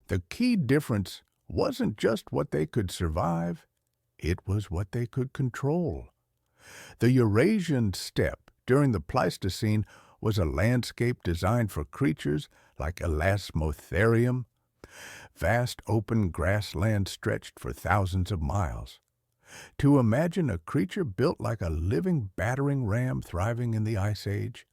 The key difference wasn't just what they could survive, it was what they could control. The Eurasian steppe during the Pleistocene was a landscape designed for creatures like Elasmotherium, vast open grassland stretched for thousands of miles. To imagine a creature built like a living battering ram thriving in the Ice Age,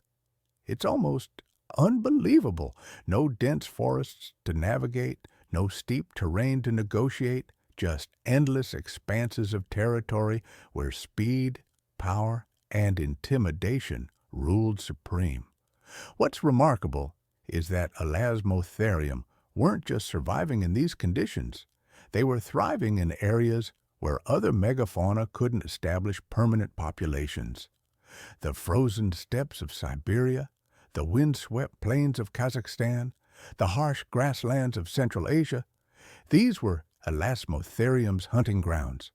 it's almost unbelievable. No dense forests to navigate, no steep terrain to negotiate, just endless expanses of territory where speed, power, and intimidation ruled supreme. What's remarkable is that Elasmotherium weren't just surviving in these conditions. They were thriving in areas where other megafauna couldn't establish permanent populations. The frozen steppes of Siberia, the windswept plains of Kazakhstan, the harsh grasslands of Central Asia, these were Elasmotherium's hunting grounds.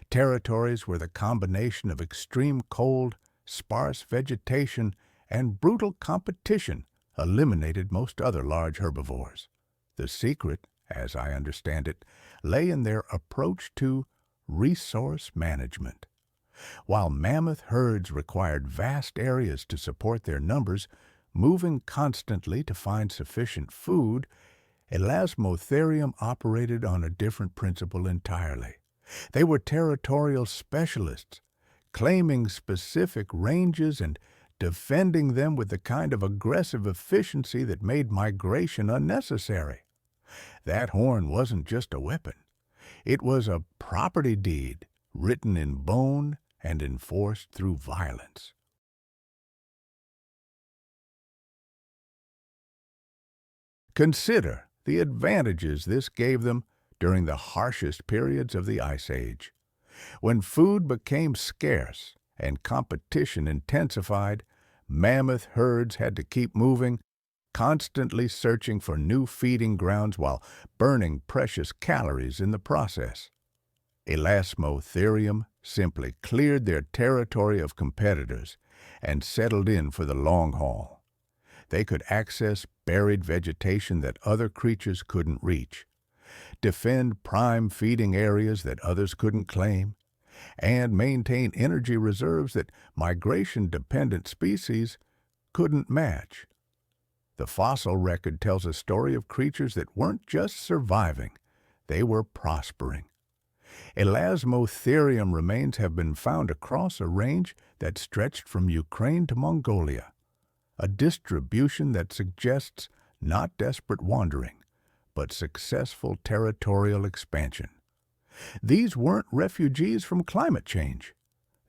Territories where the combination of extreme cold, sparse vegetation, and brutal competition eliminated most other large herbivores. The secret, as I understand it, lay in their approach to resource management. While mammoth herds required vast areas to support their numbers, moving constantly to find sufficient food, Elasmotherium operated on a different principle entirely. They were territorial specialists, claiming specific ranges and defending them with the kind of aggressive efficiency that made migration unnecessary. That horn wasn't just a weapon. It was a property deed, written in bone and enforced through violence. Consider the advantages this gave them during the harshest periods of the Ice Age. When food became scarce and competition intensified, mammoth herds had to keep moving, constantly searching for new feeding grounds while burning precious calories in the process. Elasmotherium simply cleared their territory of competitors and settled in for the long haul. They could access buried vegetation that other creatures couldn't reach, defend prime feeding areas that others couldn't claim, and maintain energy reserves that migration-dependent species couldn't match. The fossil record tells a story of creatures that weren't just surviving, they were prospering. Elasmotherium remains have been found across a range that stretched from Ukraine to Mongolia, a distribution that suggests not desperate wandering, but successful territorial expansion. These weren't refugees from climate change.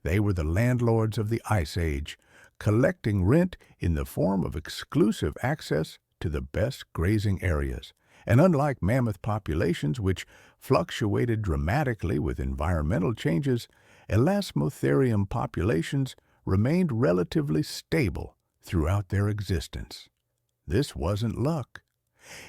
They were the landlords of the Ice Age, collecting rent in the form of exclusive access to the best grazing areas. And unlike mammoth populations, which fluctuated dramatically with environmental changes, Elasmotherium populations remained relatively stable throughout their existence. This wasn't luck.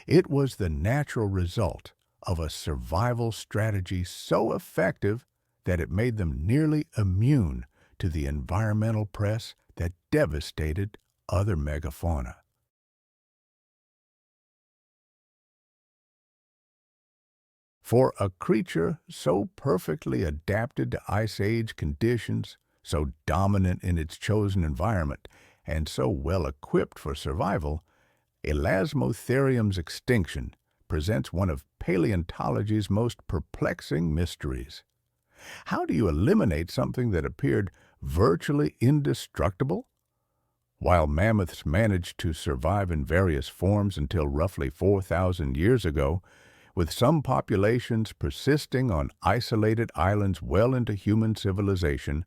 It was the natural result of a survival strategy so effective that it made them nearly immune to the environmental press that devastated other megafauna. For a creature so perfectly adapted to Ice Age conditions, so dominant in its chosen environment, and so well equipped for survival, Elasmotherium's extinction presents one of paleontology's most perplexing mysteries. How do you eliminate something that appeared virtually indestructible? While mammoths managed to survive in various forms until roughly 4,000 years ago, with some populations persisting on isolated islands well into human civilization,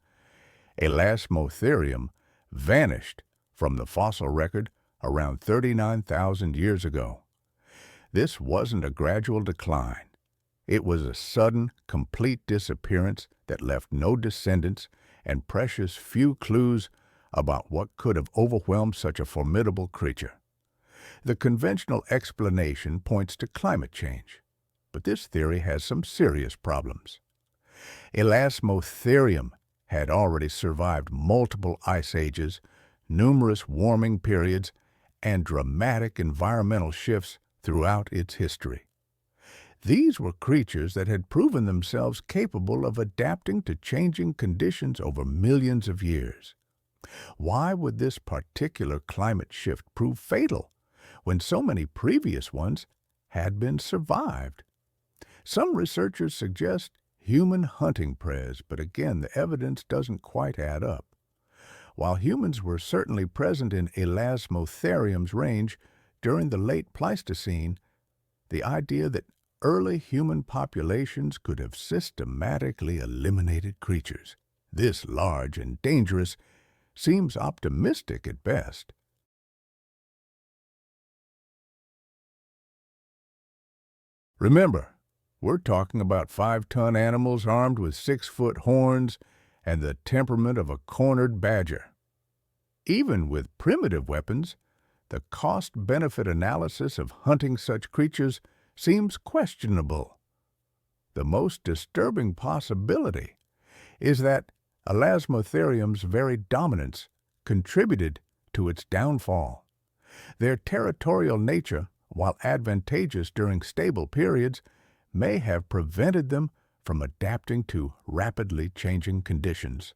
Elasmotherium vanished from the fossil record around 39,000 years ago. This wasn't a gradual decline. It was a sudden, complete disappearance that left no descendants and precious few clues about what could have overwhelmed such a formidable creature. The conventional explanation points to climate change, but this theory has some serious problems. Elasmotherium had already survived multiple ice ages, numerous warming periods, and dramatic environmental shifts throughout its history. These were creatures that had proven themselves capable of adapting to changing conditions over millions of years. Why would this particular climate shift prove fatal when so many previous ones had been survived? Some researchers suggest human hunting prey, but again, the evidence doesn't quite add up. While humans were certainly present in Elasmotherium's range during the late Pleistocene, the idea that early human populations could have systematically eliminated creatures this large and dangerous seems optimistic at best. Remember, we're talking about 5-ton animals armed with 6-foot horns and the temperament of a cornered badger. Even with primitive weapons, the cost-benefit analysis of hunting such creatures seems questionable. The most disturbing possibility is that Elasmotherium's very dominance contributed to its downfall. Their territorial nature, while advantageous during stable periods, may have prevented them from adapting to rapidly changing conditions.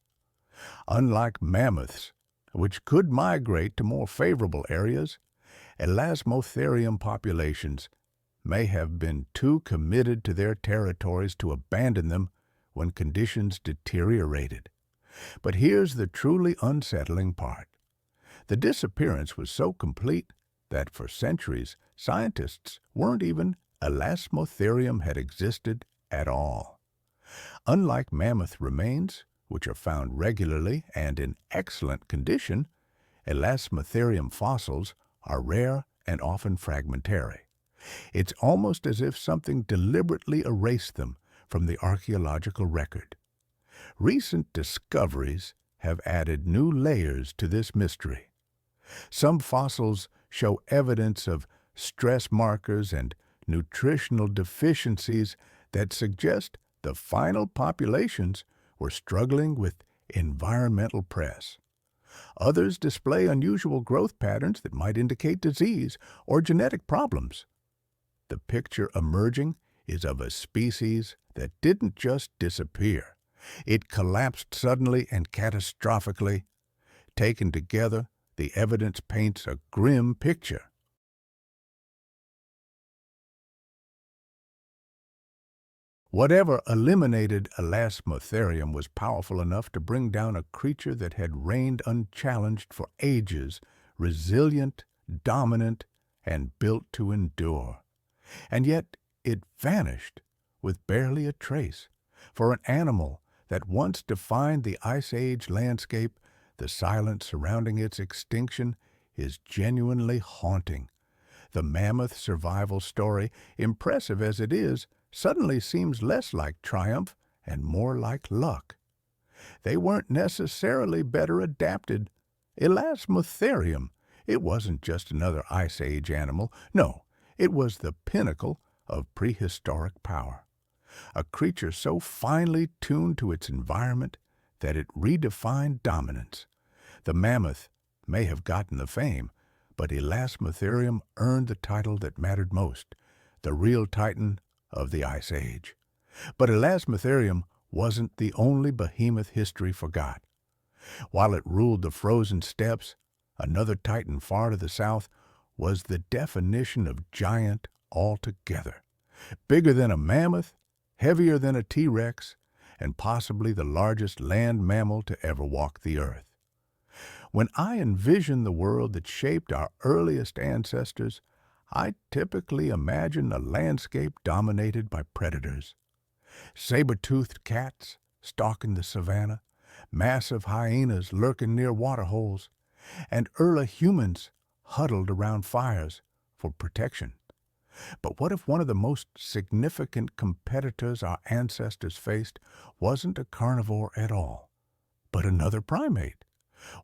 Unlike mammoths, which could migrate to more favorable areas, Elasmotherium populations may have been too committed to their territories to abandon them when conditions deteriorated. But here's the truly unsettling part. The disappearance was so complete that for centuries scientists weren't even Elasmotherium had existed at all. Unlike mammoth remains, which are found regularly and in excellent condition, Elasmotherium fossils are rare and often fragmentary. It's almost as if something deliberately erased them from the archaeological record. Recent discoveries have added new layers to this mystery. Some fossils show evidence of stress markers and nutritional deficiencies that suggest the final populations were struggling with environmental press. Others display unusual growth patterns that might indicate disease or genetic problems. The picture emerging is of a species that didn't just disappear. It collapsed suddenly and catastrophically. Taken together, the evidence paints a grim picture. Whatever eliminated Elasmotherium was powerful enough to bring down a creature that had reigned unchallenged for ages, resilient, dominant, and built to endure. And yet it vanished with barely a trace. For an animal that once defined the Ice Age landscape, the silence surrounding its extinction is genuinely haunting. The mammoth survival story, impressive as it is, suddenly seems less like triumph and more like luck. They weren't necessarily better adapted. Elasmotherium, it wasn't just another Ice Age animal. No, it was the pinnacle of prehistoric power. A creature so finely tuned to its environment that it redefined dominance. The mammoth may have gotten the fame, but Elasmotherium earned the title that mattered most, the real titan of the Ice Age. But Elasmotherium wasn't the only behemoth history forgot. While it ruled the frozen steppes, another titan far to the south was the definition of giant altogether. Bigger than a mammoth, heavier than a T-Rex, and possibly the largest land mammal to ever walk the earth. When I envision the world that shaped our earliest ancestors, I typically imagine a landscape dominated by predators. Saber-toothed cats stalking the savanna, massive hyenas lurking near waterholes, and early humans huddled around fires for protection. But what if one of the most significant competitors our ancestors faced wasn't a carnivore at all, but another primate?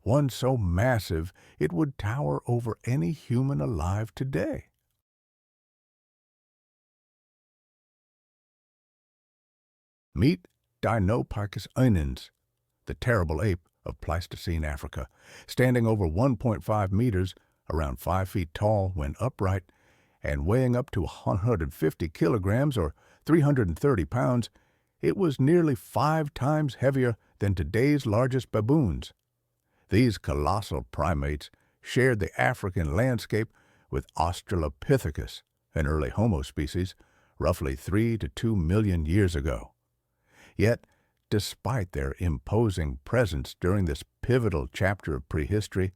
One so massive it would tower over any human alive today. Meet Dinopithecus, the terrible ape of Pleistocene Africa, standing over 1.5 meters, around 5 feet tall when upright, and weighing up to 150 kilograms or 330 pounds, it was nearly 5 times heavier than today's largest baboons. These colossal primates shared the African landscape with Australopithecus, an early Homo species, roughly 3 to 2 million years ago. Yet, despite their imposing presence during this pivotal chapter of prehistory,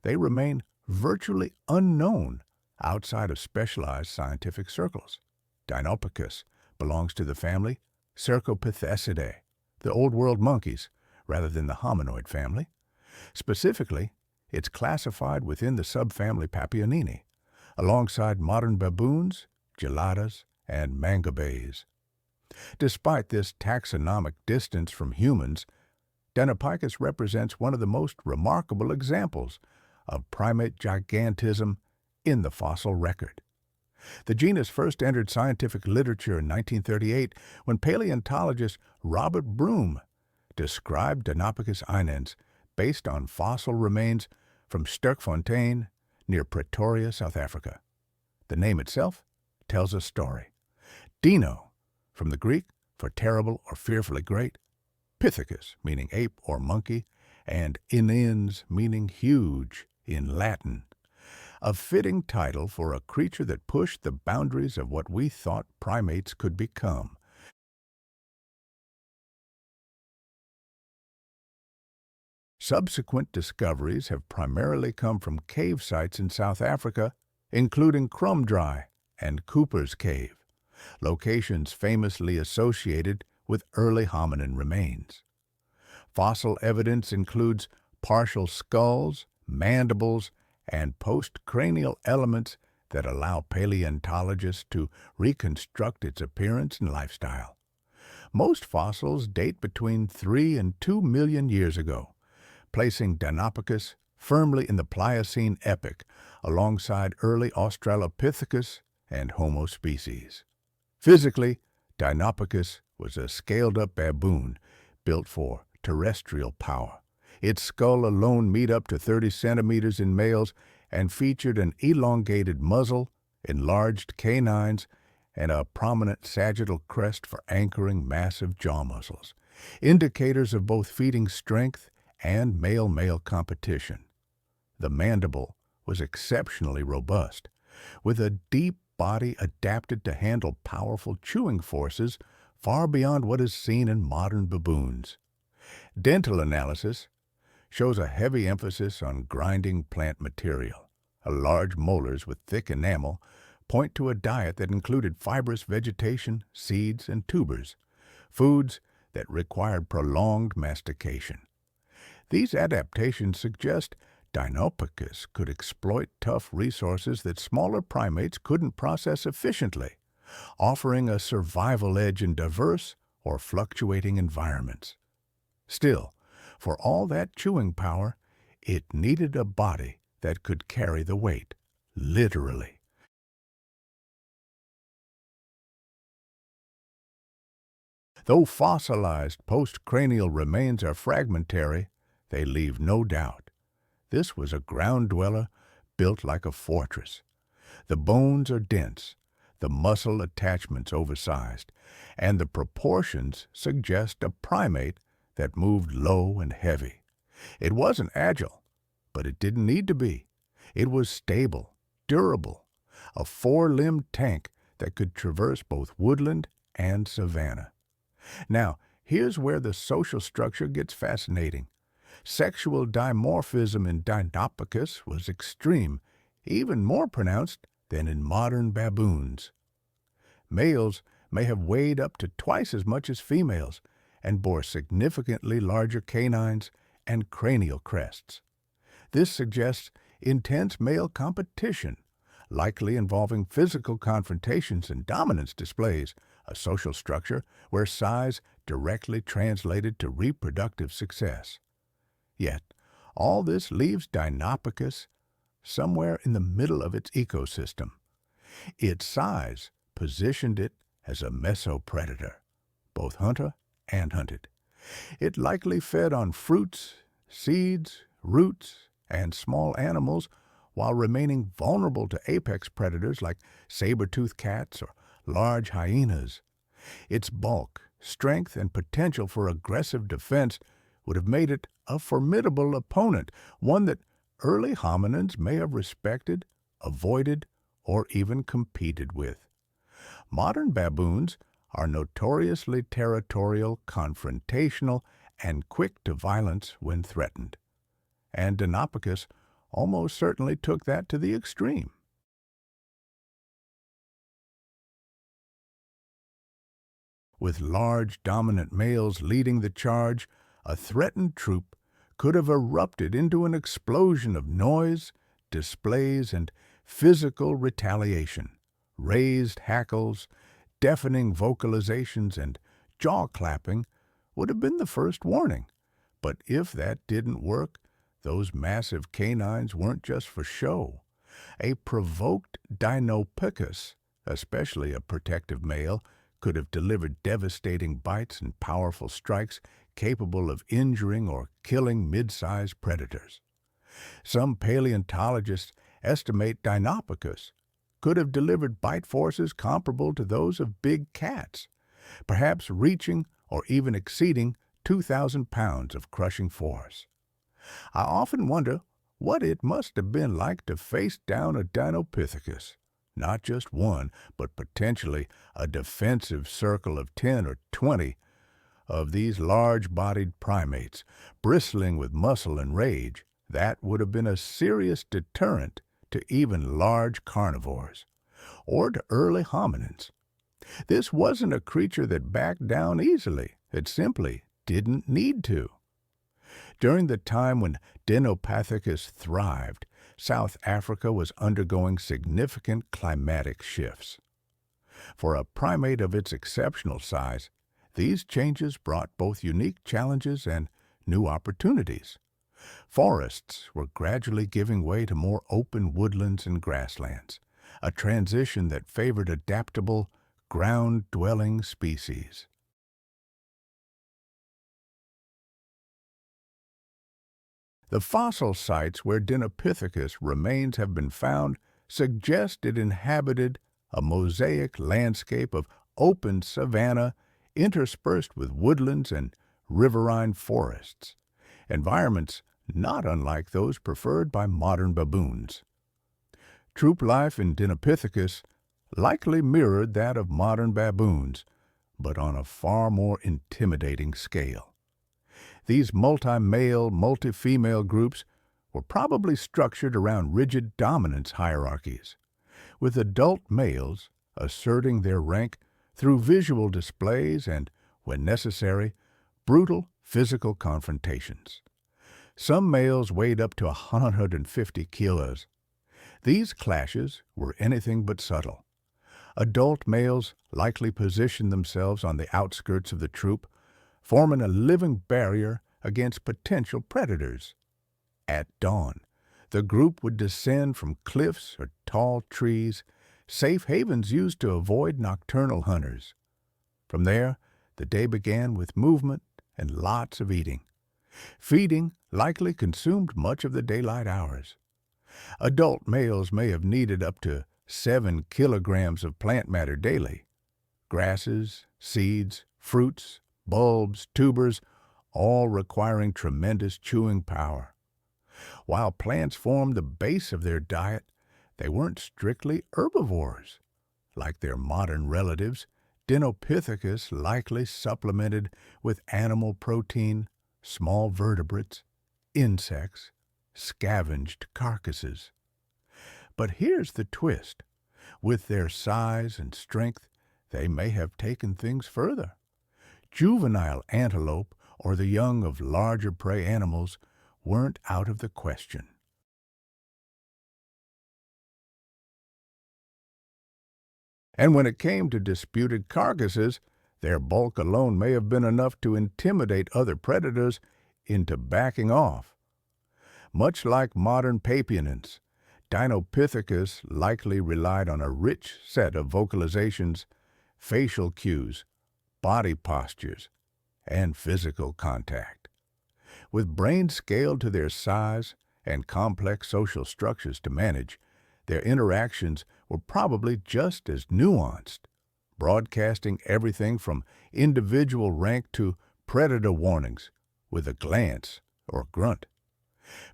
they remain virtually unknown outside of specialized scientific circles. Dinopithecus belongs to the family Cercopithecidae, the Old World monkeys, rather than the hominoid family. Specifically, it's classified within the subfamily Papionini, alongside modern baboons, geladas, and mangabeys. Despite this taxonomic distance from humans, Dinopithecus represents one of the most remarkable examples of primate gigantism in the fossil record. The genus first entered scientific literature in 1938 when paleontologist Robert Broom described Dinopithecus inans based on fossil remains from Sterkfontein near Pretoria, South Africa. The name itself tells a story. Dino, from the Greek for terrible or fearfully great, Pithecus, meaning ape or monkey, and inans, meaning huge, in Latin. A fitting title for a creature that pushed the boundaries of what we thought primates could become. Subsequent discoveries have primarily come from cave sites in South Africa, including Kromdraai and Cooper's Cave, locations famously associated with early hominin remains. Fossil evidence includes partial skulls, mandibles, and postcranial elements that allow paleontologists to reconstruct its appearance and lifestyle. Most fossils date between 3 and 2 million years ago, placing Dinopithecus firmly in the Pliocene epoch alongside early Australopithecus and Homo species. Physically, Dinopithecus was a scaled-up baboon built for terrestrial power. Its skull alone meet up to 30 centimeters in males and featured an elongated muzzle, enlarged canines, and a prominent sagittal crest for anchoring massive jaw muscles, indicators of both feeding strength and male-male competition. The mandible was exceptionally robust, with a deep body adapted to handle powerful chewing forces far beyond what is seen in modern baboons. Dental analysis shows a heavy emphasis on grinding plant material. Large molars with thick enamel point to a diet that included fibrous vegetation, seeds, and tubers, foods that required prolonged mastication. These adaptations suggest Dinopithecus could exploit tough resources that smaller primates couldn't process efficiently, offering a survival edge in diverse or fluctuating environments. Still, for all that chewing power, it needed a body that could carry the weight, literally. Though fossilized postcranial remains are fragmentary, they leave no doubt. This was a ground dweller built like a fortress. The bones are dense, the muscle attachments oversized, and the proportions suggest a primate that moved low and heavy. It wasn't agile, but it didn't need to be. It was stable, durable, a four-limbed tank that could traverse both woodland and savanna. Now, here's where the social structure gets fascinating. Sexual dimorphism in Dinopithecus was extreme, even more pronounced than in modern baboons. Males may have weighed up to twice as much as females and bore significantly larger canines and cranial crests. This suggests intense male competition, likely involving physical confrontations and dominance displays, a social structure where size directly translated to reproductive success. Yet, all this leaves Dinopithecus somewhere in the middle of its ecosystem. Its size positioned it as a mesopredator, both hunter and hunted. It likely fed on fruits, seeds, roots, and small animals while remaining vulnerable to apex predators like saber-toothed cats or large hyenas. Its bulk, strength, and potential for aggressive defense would have made it a formidable opponent, one that early hominins may have respected, avoided, or even competed with. Modern baboons are notoriously territorial, confrontational, and quick to violence when threatened. And Dinopithecus almost certainly took that to the extreme. With large dominant males leading the charge, a threatened troop could have erupted into an explosion of noise, displays, and physical retaliation. Raised hackles, deafening vocalizations, and jaw-clapping would have been the first warning. But if that didn't work, those massive canines weren't just for show. A provoked Dinopithecus, especially a protective male, could have delivered devastating bites and powerful strikes capable of injuring or killing mid-sized predators. Some paleontologists estimate Dinopithecus could have delivered bite forces comparable to those of big cats, perhaps reaching or even exceeding 2,000 pounds of crushing force. I often wonder what it must have been like to face down a Dinopithecus. Not just one, but potentially a defensive circle of 10 or 20 of these large-bodied primates, bristling with muscle and rage. That would have been a serious deterrent to even large carnivores, or to early hominins. This wasn't a creature that backed down easily. It simply didn't need to. During the time when Dinopithecus thrived, South Africa was undergoing significant climatic shifts. For a primate of its exceptional size, these changes brought both unique challenges and new opportunities. Forests were gradually giving way to more open woodlands and grasslands, a transition that favored adaptable, ground-dwelling species. The fossil sites where Dinopithecus remains have been found suggest it inhabited a mosaic landscape of open savanna interspersed with woodlands and riverine forests, environments not unlike those preferred by modern baboons. Troop life in Dinopithecus likely mirrored that of modern baboons, but on a far more intimidating scale. These multi-male, multi-female groups were probably structured around rigid dominance hierarchies, with adult males asserting their rank through visual displays and, when necessary, brutal physical confrontations. Some males weighed up to 150 kilos. These clashes were anything but subtle. Adult males likely positioned themselves on the outskirts of the troop, forming a living barrier against potential predators. At dawn, the group would descend from cliffs or tall trees, safe havens used to avoid nocturnal hunters. From there, the day began with movement and lots of eating. Feeding likely consumed much of the daylight hours. Adult males may have needed up to 7 kilograms of plant matter daily. Grasses, seeds, fruits, bulbs, tubers, all requiring tremendous chewing power. While plants formed the base of their diet, they weren't strictly herbivores. Like their modern relatives, Dinopithecus likely supplemented with animal protein, small vertebrates, insects, scavenged carcasses. But here's the twist. With their size and strength, they may have taken things further. Juvenile antelope or the young of larger prey animals weren't out of the question. And when it came to disputed carcasses, their bulk alone may have been enough to intimidate other predators into backing off. Much like modern papionins, Dinopithecus likely relied on a rich set of vocalizations, facial cues, body postures, and physical contact. With brains scaled to their size and complex social structures to manage, their interactions were probably just as nuanced, broadcasting everything from individual rank to predator warnings with a glance or grunt.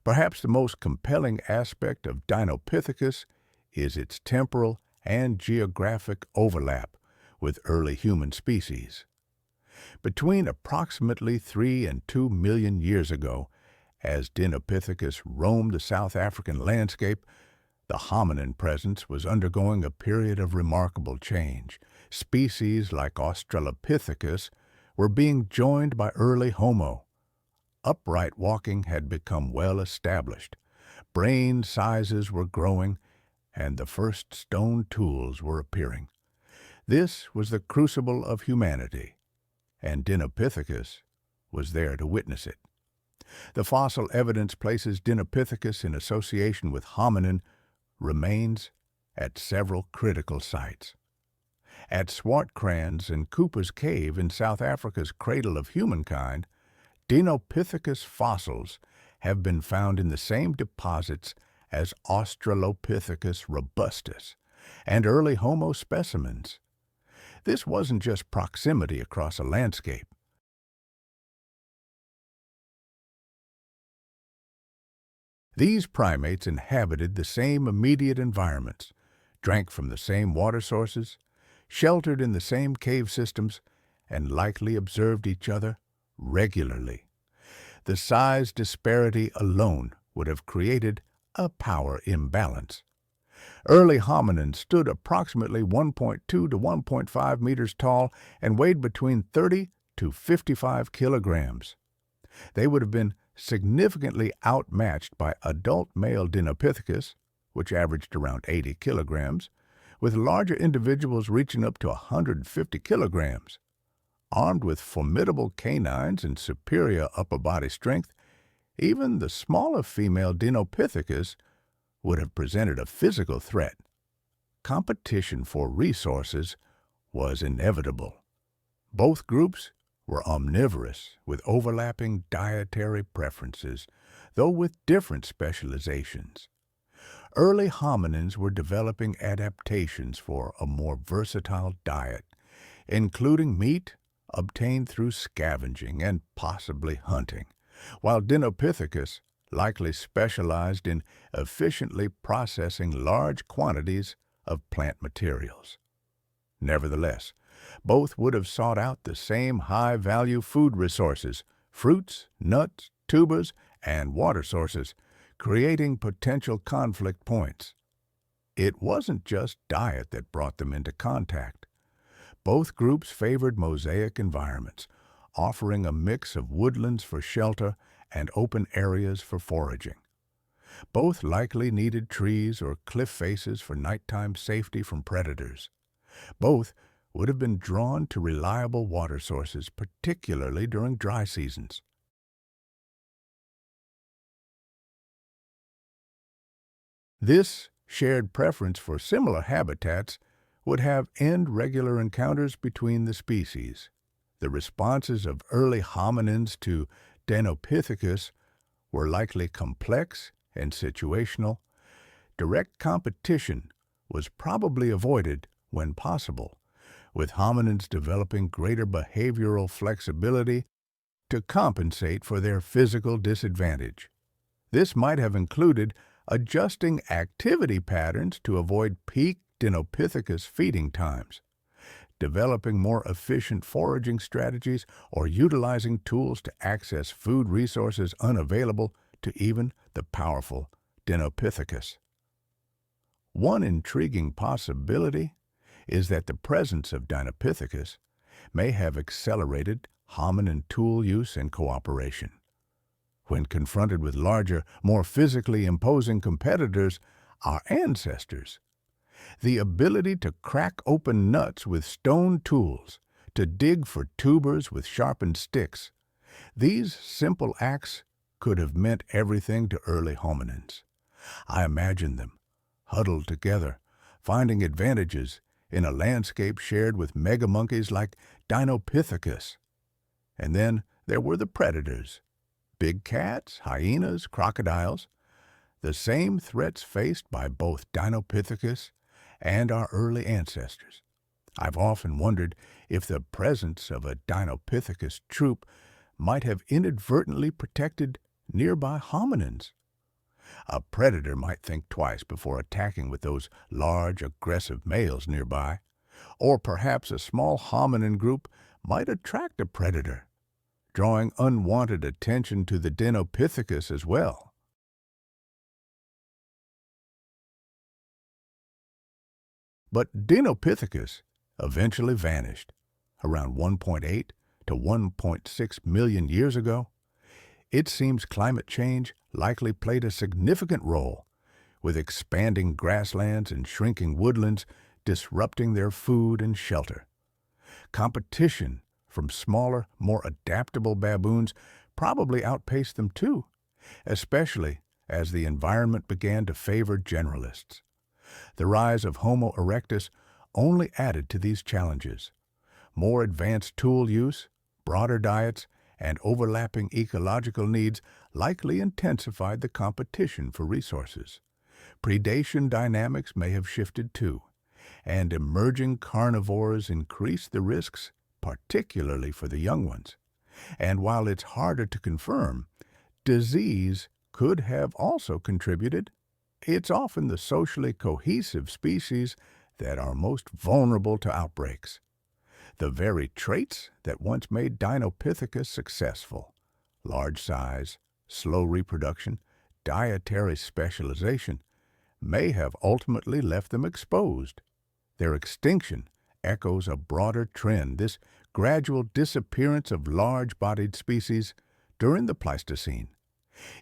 Perhaps the most compelling aspect of Dinopithecus is its temporal and geographic overlap with early human species. Between approximately 3 and 2 million years ago, as Dinopithecus roamed the South African landscape, the hominin presence was undergoing a period of remarkable change. Species like Australopithecus were being joined by early Homo. Upright walking had become well established. Brain sizes were growing, and the first stone tools were appearing. This was the crucible of humanity, and Dinopithecus was there to witness it. The fossil evidence places Dinopithecus in association with hominin remains at several critical sites. At Swartkrans and Cooper's Cave in South Africa's cradle of humankind, Dinopithecus fossils have been found in the same deposits as Australopithecus robustus and early Homo specimens. This wasn't just proximity across a landscape. These primates inhabited the same immediate environments, drank from the same water sources, sheltered in the same cave systems, and likely observed each other regularly. The size disparity alone would have created a power imbalance. Early hominins stood approximately 1.2 to 1.5 meters tall and weighed between 30 to 55 kilograms. They would have been significantly outmatched by adult male Dinopithecus, which averaged around 80 kilograms, with larger individuals reaching up to 150 kilograms. Armed with formidable canines and superior upper body strength, even the smaller female Dinopithecus would have presented a physical threat. Competition for resources was inevitable. Both groups were omnivorous, with overlapping dietary preferences, though with different specializations. Early hominins were developing adaptations for a more versatile diet, including meat obtained through scavenging and possibly hunting, while Dinopithecus likely specialized in efficiently processing large quantities of plant materials. Nevertheless, both would have sought out the same high-value food resources, fruits, nuts, tubers, and water sources, creating potential conflict points. It wasn't just diet that brought them into contact. Both groups favored mosaic environments, offering a mix of woodlands for shelter and open areas for foraging. Both likely needed trees or cliff faces for nighttime safety from predators. Both would have been drawn to reliable water sources, particularly during dry seasons. This shared preference for similar habitats would have end regular encounters between the species. The responses of early hominins to Dinopithecus were likely complex and situational. Direct competition was probably avoided when possible, with hominins developing greater behavioral flexibility to compensate for their physical disadvantage. This might have included adjusting activity patterns to avoid peak Dinopithecus feeding times, developing more efficient foraging strategies, or utilizing tools to access food resources unavailable to even the powerful Dinopithecus. One intriguing possibility is that the presence of Dinopithecus may have accelerated hominin tool use and cooperation. When confronted with larger, more physically imposing competitors, our ancestors, the ability to crack open nuts with stone tools, to dig for tubers with sharpened sticks, these simple acts could have meant everything to early hominins. I imagine them, huddled together, finding advantages in a landscape shared with megamonkeys like Dinopithecus. And then there were the predators, big cats, hyenas, crocodiles, the same threats faced by both Dinopithecus and our early ancestors. I've often wondered if the presence of a Dinopithecus troop might have inadvertently protected nearby hominins. A predator might think twice before attacking with those large, aggressive males nearby, or perhaps a small hominin group might attract a predator, drawing unwanted attention to the Dinopithecus as well. But Dinopithecus eventually vanished around 1.8 to 1.6 million years ago. It seems climate change likely played a significant role, with expanding grasslands and shrinking woodlands disrupting their food and shelter. Competition from smaller, more adaptable baboons probably outpaced them too, especially as the environment began to favor generalists. The rise of Homo erectus only added to these challenges. More advanced tool use, broader diets, and overlapping ecological needs likely intensified the competition for resources. Predation dynamics may have shifted too, and emerging carnivores increased the risks, particularly for the young ones. And while it's harder to confirm, disease could have also contributed. It's often the socially cohesive species that are most vulnerable to outbreaks. The very traits that once made Dinopithecus successful, large size, slow reproduction, dietary specialization, may have ultimately left them exposed. Their extinction echoes a broader trend, this gradual disappearance of large-bodied species during the Pleistocene.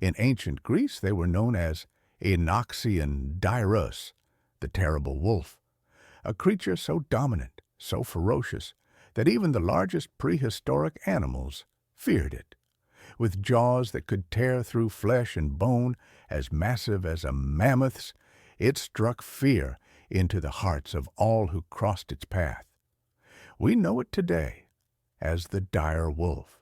In ancient Greece, they were known as Enoxian dirus, the terrible wolf, a creature so dominant, so ferocious, that even the largest prehistoric animals feared it. With jaws that could tear through flesh and bone as massive as a mammoth's, it struck fear into the hearts of all who crossed its path. We know it today as the dire wolf.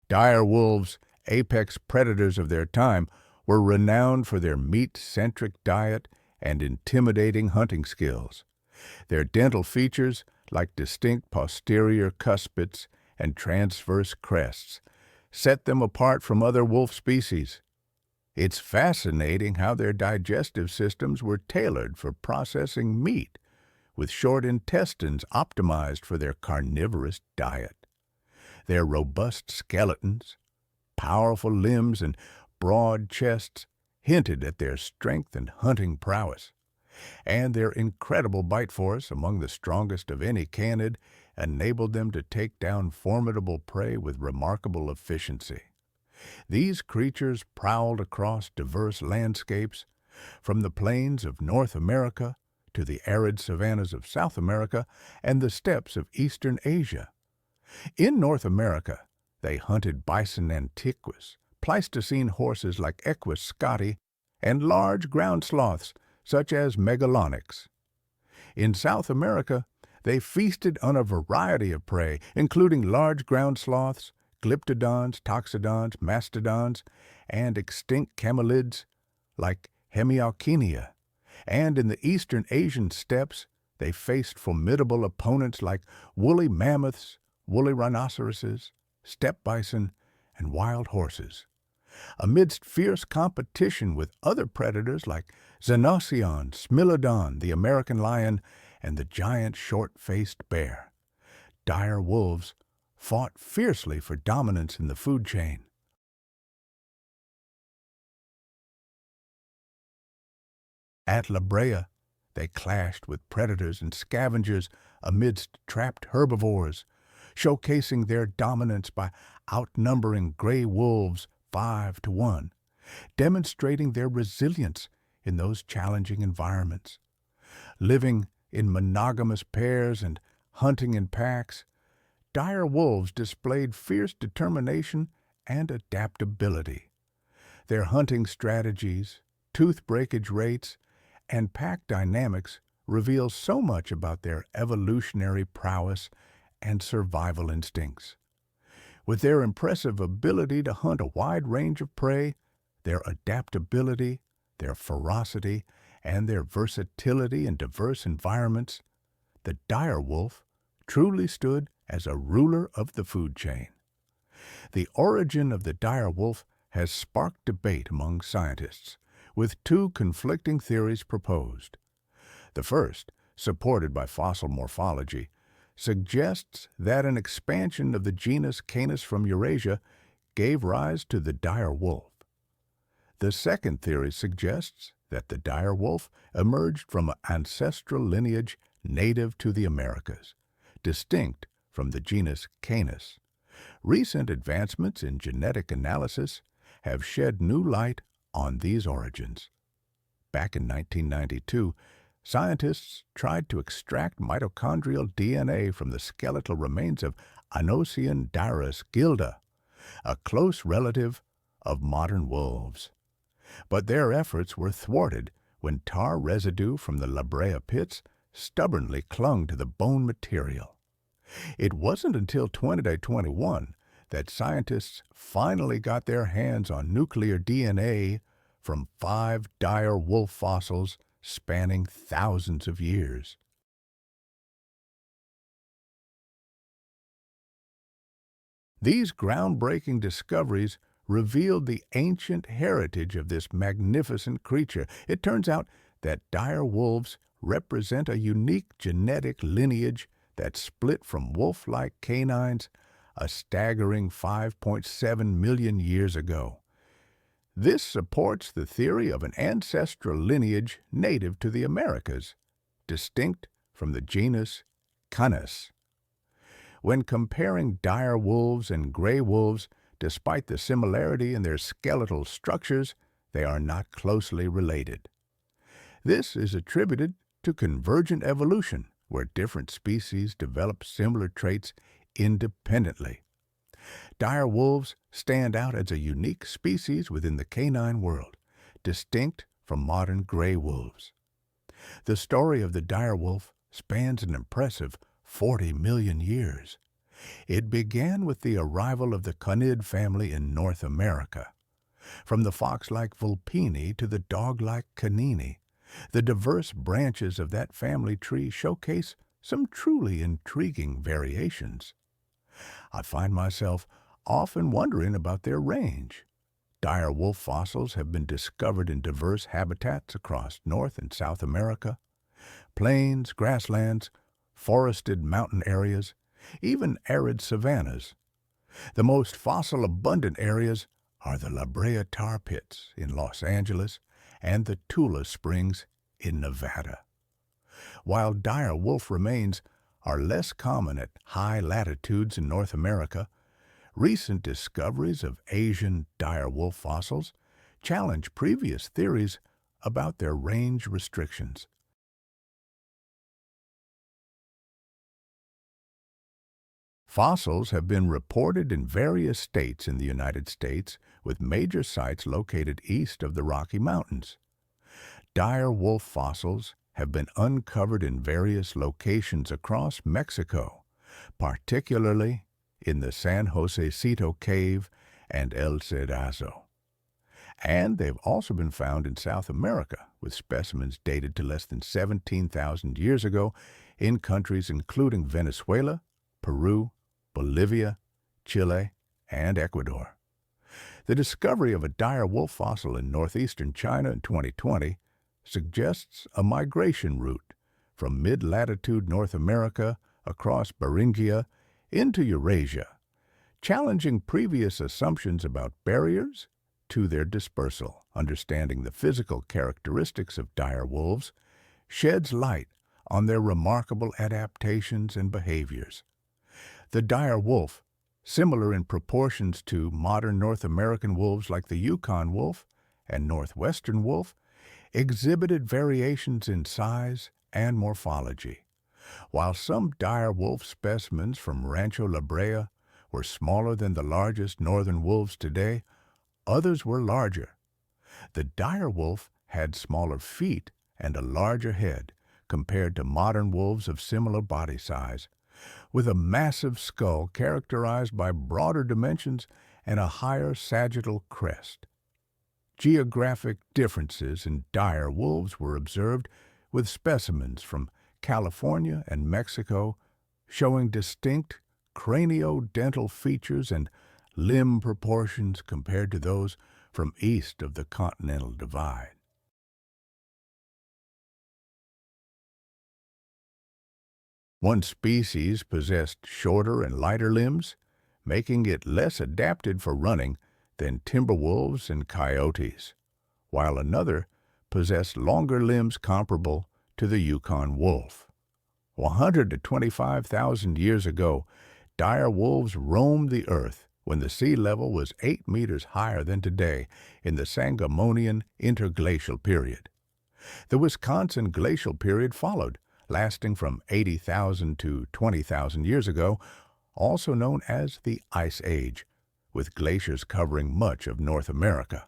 Dire wolves, apex predators of their time, were renowned for their meat-centric diet and intimidating hunting skills. Their dental features, like distinct posterior cuspids and transverse crests, set them apart from other wolf species. It's fascinating how their digestive systems were tailored for processing meat, with short intestines optimized for their carnivorous diet. Their robust skeletons, powerful limbs, and broad chests hinted at their strength and hunting prowess, and their incredible bite force, among the strongest of any canid, enabled them to take down formidable prey with remarkable efficiency. These creatures prowled across diverse landscapes, from the plains of North America to the arid savannas of South America and the steppes of Eastern Asia. In North America, they hunted bison antiquus, Pleistocene horses like Equus scotti, and large ground sloths such as Megalonyx. In South America, they feasted on a variety of prey, including large ground sloths, glyptodons, toxodons, mastodons, and extinct camelids like Hemialkinia. And in the eastern Asian steppes, they faced formidable opponents like woolly mammoths, woolly rhinoceroses, steppe bison, and wild horses. Amidst fierce competition with other predators like Xenocyon, Smilodon, the American lion, and the giant short-faced bear, dire wolves fought fiercely for dominance in the food chain. At La Brea, they clashed with predators and scavengers amidst trapped herbivores, showcasing their dominance by outnumbering gray wolves 5-1, demonstrating their resilience in those challenging environments. Living in monogamous pairs and hunting in packs, dire wolves displayed fierce determination and adaptability. Their hunting strategies, tooth breakage rates, and pack dynamics reveal so much about their evolutionary prowess and survival instincts. With their impressive ability to hunt a wide range of prey, their adaptability, their ferocity, and their versatility in diverse environments, the dire wolf truly stood as a ruler of the food chain. The origin of the dire wolf has sparked debate among scientists, with two conflicting theories proposed. The first, supported by fossil morphology, suggests that an expansion of the genus Canis from Eurasia gave rise to the dire wolf. The second theory suggests that the dire wolf emerged from an ancestral lineage native to the Americas, distinct from the genus Canis. Recent advancements in genetic analysis have shed new light on these origins. Back in 1992, scientists tried to extract mitochondrial DNA from the skeletal remains of Anoscian gilda, a close relative of modern wolves. But their efforts were thwarted when tar residue from the La Brea pits stubbornly clung to the bone material. It wasn't until 2021 that scientists finally got their hands on nuclear DNA from 5 dire wolf fossils spanning thousands of years. These groundbreaking discoveries revealed the ancient heritage of this magnificent creature. It turns out that dire wolves represent a unique genetic lineage that split from wolf-like canines a staggering 5.7 million years ago. This supports the theory of an ancestral lineage native to the Americas, distinct from the genus Canis. When comparing dire wolves and gray wolves, despite the similarity in their skeletal structures, they are not closely related. This is attributed to convergent evolution, where different species develop similar traits independently. Dire wolves stand out as a unique species within the canine world, distinct from modern gray wolves. The story of the dire wolf spans an impressive 40 million years. It began with the arrival of the conid family in North America. From the fox-like vulpini to the dog-like canini, the diverse branches of that family tree showcase some truly intriguing variations. I find myself often wondering about their range. Dire wolf fossils have been discovered in diverse habitats across North and South America, plains, grasslands, forested mountain areas, even arid savannas. The most fossil-abundant areas are the La Brea tar pits in Los Angeles and the Tula Springs in Nevada. While dire wolf remains are less common at high latitudes in North America, recent discoveries of Asian dire wolf fossils challenge previous theories about their range restrictions. Fossils have been reported in various states in the United States, with major sites located east of the Rocky Mountains. Dire wolf fossils have been uncovered in various locations across Mexico, particularly in the San Josecito Cave and El Cerrazo. And they've also been found in South America, with specimens dated to less than 17,000 years ago in countries including Venezuela, Peru, Bolivia, Chile, and Ecuador. The discovery of a dire wolf fossil in northeastern China in 2020 suggests a migration route from mid-latitude North America across Beringia into Eurasia, challenging previous assumptions about barriers to their dispersal. Understanding the physical characteristics of dire wolves sheds light on their remarkable adaptations and behaviors. The dire wolf, similar in proportions to modern North American wolves like the Yukon wolf and northwestern wolf, exhibited variations in size and morphology. While some dire wolf specimens from Rancho La Brea were smaller than the largest northern wolves today, others were larger. The dire wolf had smaller feet and a larger head compared to modern wolves of similar body size, with a massive skull characterized by broader dimensions and a higher sagittal crest. Geographic differences in dire wolves were observed, with specimens from California and Mexico showing distinct craniodental features and limb proportions compared to those from east of the Continental Divide. One species possessed shorter and lighter limbs, making it less adapted for running than timber wolves and coyotes, while another possessed longer limbs comparable to the Yukon wolf. 125,000 years ago, dire wolves roamed the earth when the sea level was 8 meters higher than today in the Sangamonian interglacial period. The Wisconsin glacial period followed, lasting from 80,000 to 20,000 years ago, also known as the Ice Age, with glaciers covering much of North America.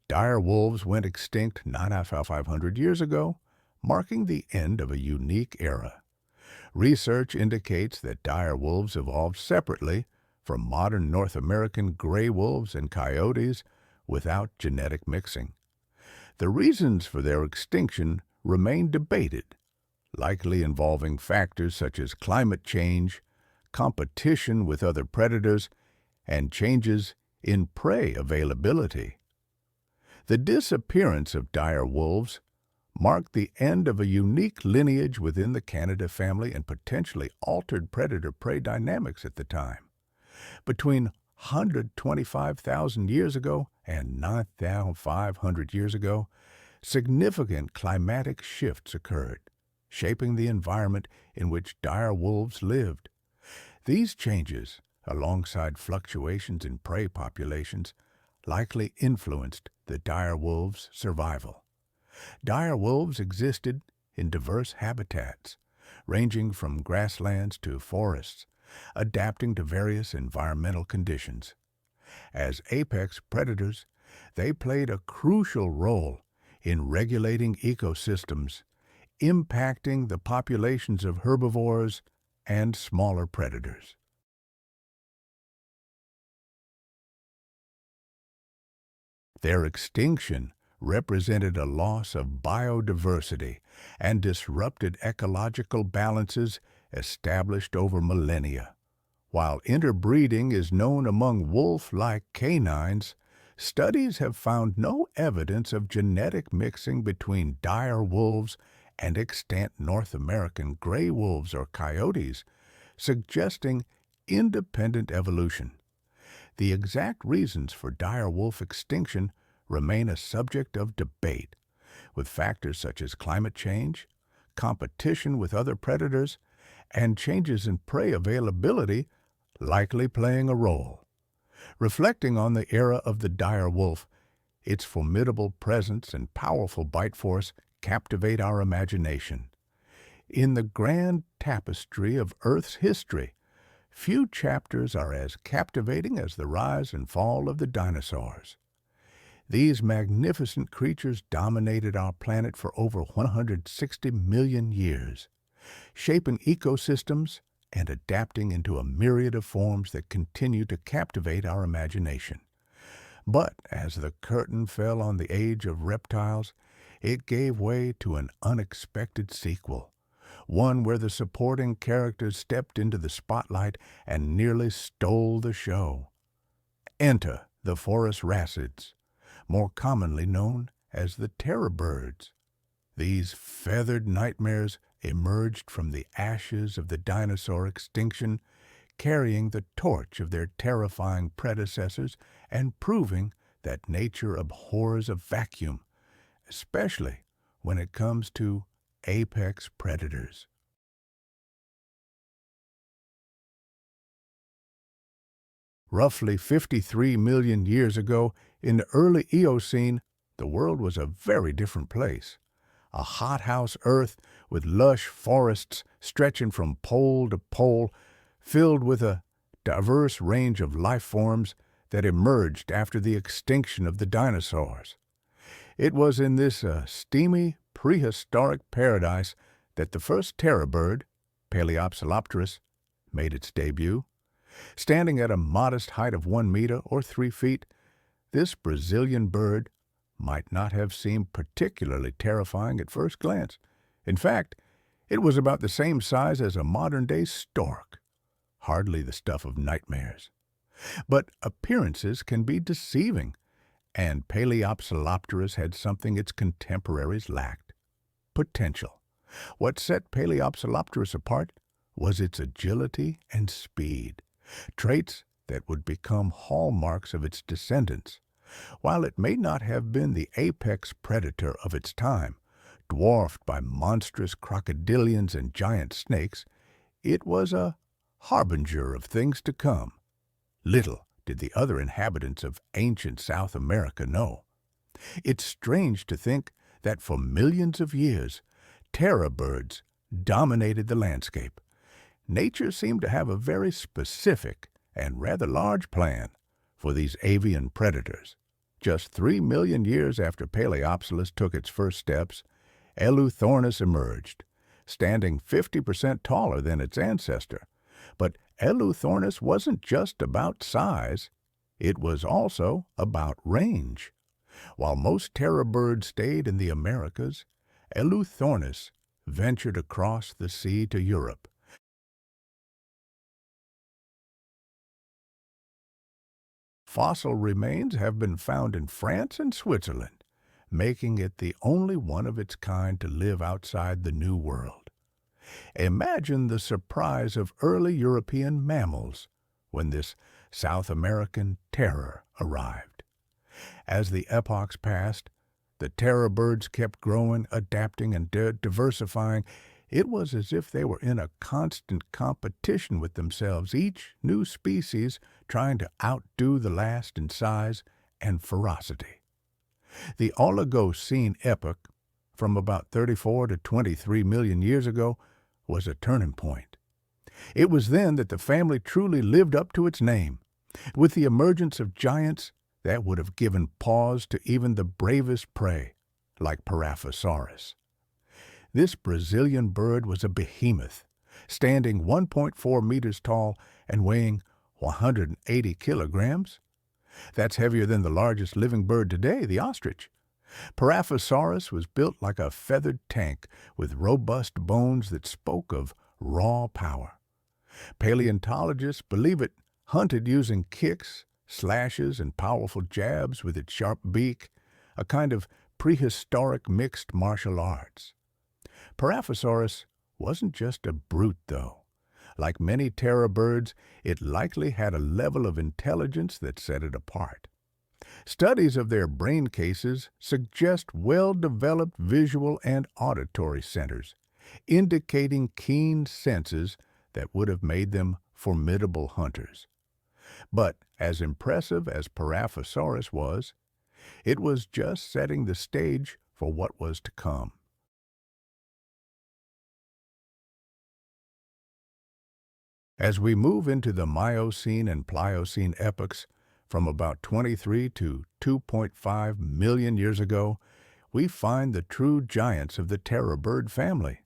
Dire wolves went extinct 9,500 years ago, marking the end of a unique era. Research indicates that dire wolves evolved separately from modern North American gray wolves and coyotes without genetic mixing. The reasons for their extinction remain debated, likely involving factors such as climate change, competition with other predators, and changes in prey availability. The disappearance of dire wolves marked the end of a unique lineage within the Canada family and potentially altered predator-prey dynamics at the time. Between 125,000 years ago and 9,500 years ago, significant climatic shifts occurred, shaping the environment in which dire wolves lived. These changes, alongside fluctuations in prey populations, likely influenced the dire wolves' survival. Dire wolves existed in diverse habitats, ranging from grasslands to forests, adapting to various environmental conditions. As apex predators, they played a crucial role in regulating ecosystems, impacting the populations of herbivores and smaller predators. Their extinction represented a loss of biodiversity and disrupted ecological balances established over millennia. While interbreeding is known among wolf-like canines, studies have found no evidence of genetic mixing between dire wolves and extant North American gray wolves or coyotes, suggesting independent evolution. The exact reasons for dire wolf extinction remain a subject of debate, with factors such as climate change, competition with other predators, and changes in prey availability likely playing a role. Reflecting on the era of the dire wolf, its formidable presence and powerful bite force captivate our imagination. In the grand tapestry of Earth's history, few chapters are as captivating as the rise and fall of the dinosaurs. These magnificent creatures dominated our planet for over 160 million years, shaping ecosystems and adapting into a myriad of forms that continue to captivate our imagination. But as the curtain fell on the age of reptiles, it gave way to an unexpected sequel, one where the supporting characters stepped into the spotlight and nearly stole the show. Enter the forest wrasses, more commonly known as the terror birds. These feathered nightmares emerged from the ashes of the dinosaur extinction, carrying the torch of their terrifying predecessors and proving that nature abhors a vacuum, especially when it comes to apex predators. Roughly 53 million years ago, in the early Eocene, the world was a very different place. A hothouse Earth with lush forests stretching from pole to pole, filled with a diverse range of life forms that emerged after the extinction of the dinosaurs. It was in this steamy, prehistoric paradise that the first terror bird, Paleopsilopterus, made its debut. Standing at a modest height of 1 meter or 3 feet, this Brazilian bird might not have seemed particularly terrifying at first glance. In fact, it was about the same size as a modern-day stork, hardly the stuff of nightmares. But appearances can be deceiving, and Paleopsilopterus had something its contemporaries lacked: potential. What set Paleopsilopterus apart was its agility and speed, traits that would become hallmarks of its descendants. While it may not have been the apex predator of its time, dwarfed by monstrous crocodilians and giant snakes, it was a harbinger of things to come. Little did the other inhabitants of ancient South America know. It's strange to think that for millions of years, terror birds dominated the landscape. Nature seemed to have a very specific and rather large plan for these avian predators. Just 3 million years after Paleopsilus took its first steps, Eleuthernis emerged, standing 50% taller than its ancestor. But Eleuthernis wasn't just about size, it was also about range. While most terror birds stayed in the Americas, Eleuthernis ventured across the sea to Europe. Fossil remains have been found in France and Switzerland, making it the only one of its kind to live outside the New World. Imagine the surprise of early European mammals when this South American terror arrived. As the epochs passed, the terror birds kept growing, adapting, and diversifying. It was as if they were in a constant competition with themselves, each new species trying to outdo the last in size and ferocity. The Oligocene epoch, from about 34 to 23 million years ago, was a turning point. It was then that the family truly lived up to its name. With the emergence of giants that would have given pause to even the bravest prey, like Paraphosaurus. This Brazilian bird was a behemoth, standing 1.4 meters tall and weighing 180 kilograms. That's heavier than the largest living bird today, the ostrich. Paraphosaurus was built like a feathered tank with robust bones that spoke of raw power. Paleontologists believe it hunted using kicks, slashes, and powerful jabs with its sharp beak, a kind of prehistoric mixed martial arts. Paraphosaurus wasn't just a brute, though. Like many terror birds, it likely had a level of intelligence that set it apart. Studies of their brain cases suggest well-developed visual and auditory centers, indicating keen senses that would have made them formidable hunters. But as impressive as Paraphosaurus was, it was just setting the stage for what was to come. As we move into the Miocene and Pliocene epochs, from about 23 to 2.5 million years ago, we find the true giants of the terror bird family.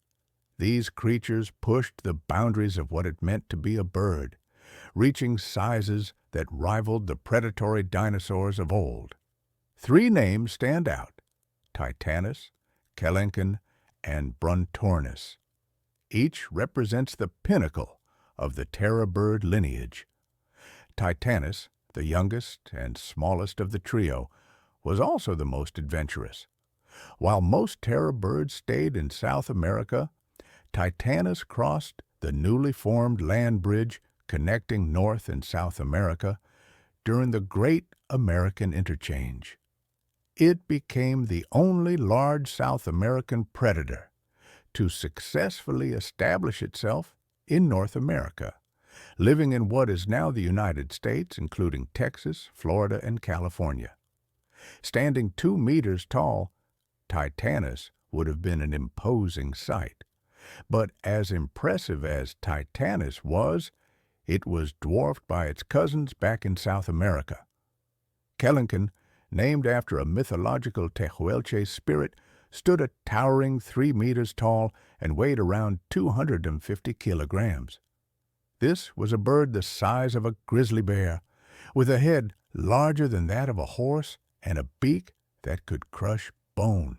These creatures pushed the boundaries of what it meant to be a bird, reaching sizes that rivaled the predatory dinosaurs of old. 3 names stand out: Titanus, Kelenken, and Bruntornis. Each represents the pinnacle of the terror bird lineage. Titanus, the youngest and smallest of the trio, was also the most adventurous. While most terror birds stayed in South America, Titanus crossed the newly formed land bridge connecting North and South America during the Great American Interchange. It became the only large South American predator to successfully establish itself in North America, living in what is now the United States, including Texas, Florida, and California. Standing 2 meters tall, Titanus would have been an imposing sight. But as impressive as Titanus was, it was dwarfed by its cousins back in South America. Kelenken, named after a mythological Tehuelche spirit, stood a towering 3 meters tall and weighed around 250 kilograms. This was a bird the size of a grizzly bear, with a head larger than that of a horse and a beak that could crush bone.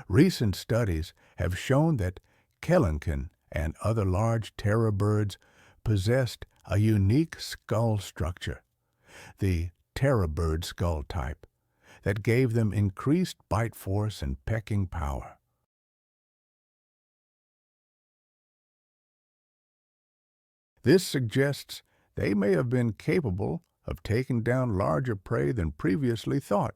Recent studies have shown that kelenken and other large terror birds possessed a unique skull structure, the terror bird skull type, that gave them increased bite force and pecking power. This suggests they may have been capable of taking down larger prey than previously thought,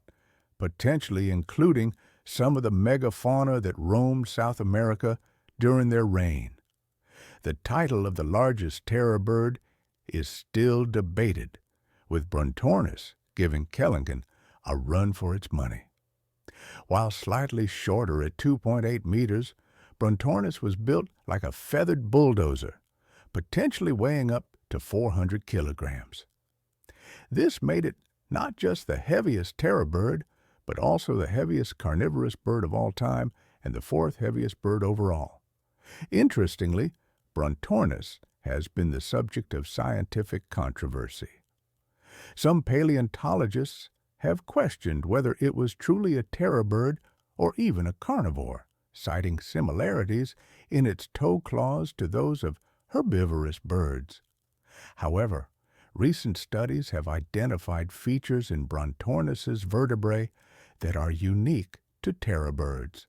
potentially including some of the megafauna that roamed South America during their reign. The title of the largest terror bird is still debated, with Brontornis giving kelenken a run for its money. While slightly shorter at 2.8 meters, Brontornis was built like a feathered bulldozer, potentially weighing up to 400 kilograms. This made it not just the heaviest terror bird, but also the heaviest carnivorous bird of all time and the fourth heaviest bird overall. Interestingly, Brontornis has been the subject of scientific controversy. Some paleontologists have questioned whether it was truly a terror bird or even a carnivore, citing similarities in its toe claws to those of herbivorous birds. However, recent studies have identified features in Brontornis's vertebrae that are unique to terror birds,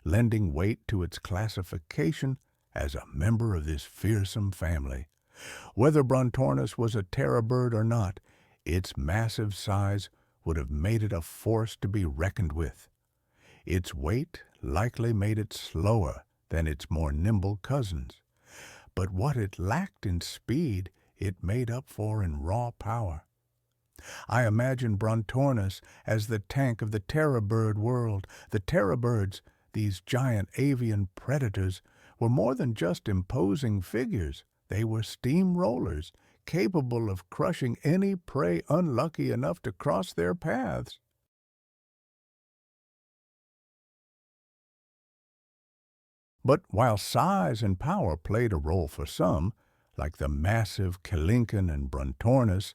lending weight to its classification as a member of this fearsome family. Whether Brontornis was a terror bird or not, its massive size would have made it a force to be reckoned with. Its weight likely made it slower than its more nimble cousins, but what it lacked in speed, it made up for in raw power. I imagine Brontornis as the tank of the terror bird world. The terror birds, these giant avian predators, were more than just imposing figures. They were steamrollers, capable of crushing any prey unlucky enough to cross their paths. But while size and power played a role for some, like the massive kelenken and Brontornis,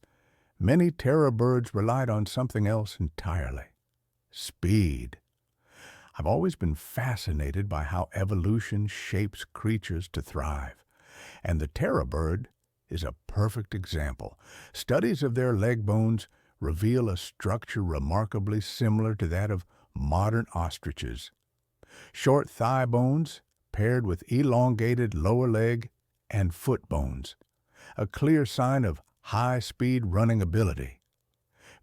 many terror birds relied on something else entirely: speed. I've always been fascinated by how evolution shapes creatures to thrive, and the terror bird is a perfect example. Studies of their leg bones reveal a structure remarkably similar to that of modern ostriches. Short thigh bones paired with elongated lower leg and foot bones, a clear sign of high-speed running ability.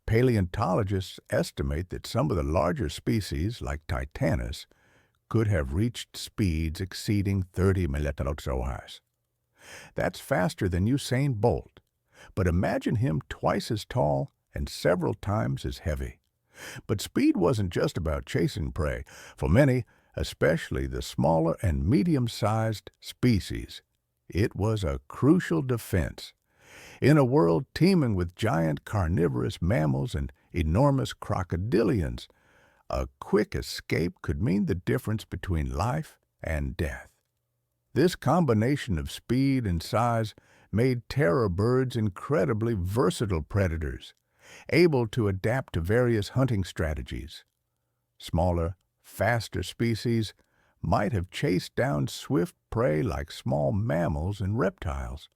Paleontologists estimate that some of the larger species, like Titanus, could have reached speeds exceeding 30 mph. That's faster than Usain Bolt, but imagine him twice as tall and several times as heavy. But speed wasn't just about chasing prey. For many, especially the smaller and medium-sized species, it was a crucial defense. In a world teeming with giant carnivorous mammals and enormous crocodilians, a quick escape could mean the difference between life and death. This combination of speed and size made terror birds incredibly versatile predators, able to adapt to various hunting strategies. Smaller, faster species might have chased down swift prey like small mammals and reptiles,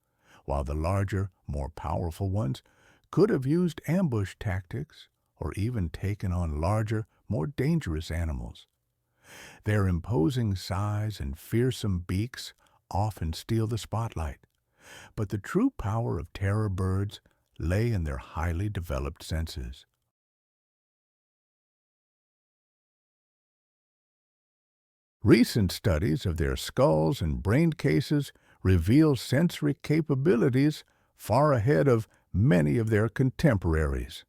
while the larger, more powerful ones could have used ambush tactics or even taken on larger, more dangerous animals. Their imposing size and fearsome beaks often steal the spotlight, but the true power of terror birds lay in their highly developed senses. Recent studies of their skulls and brain cases reveal sensory capabilities far ahead of many of their contemporaries.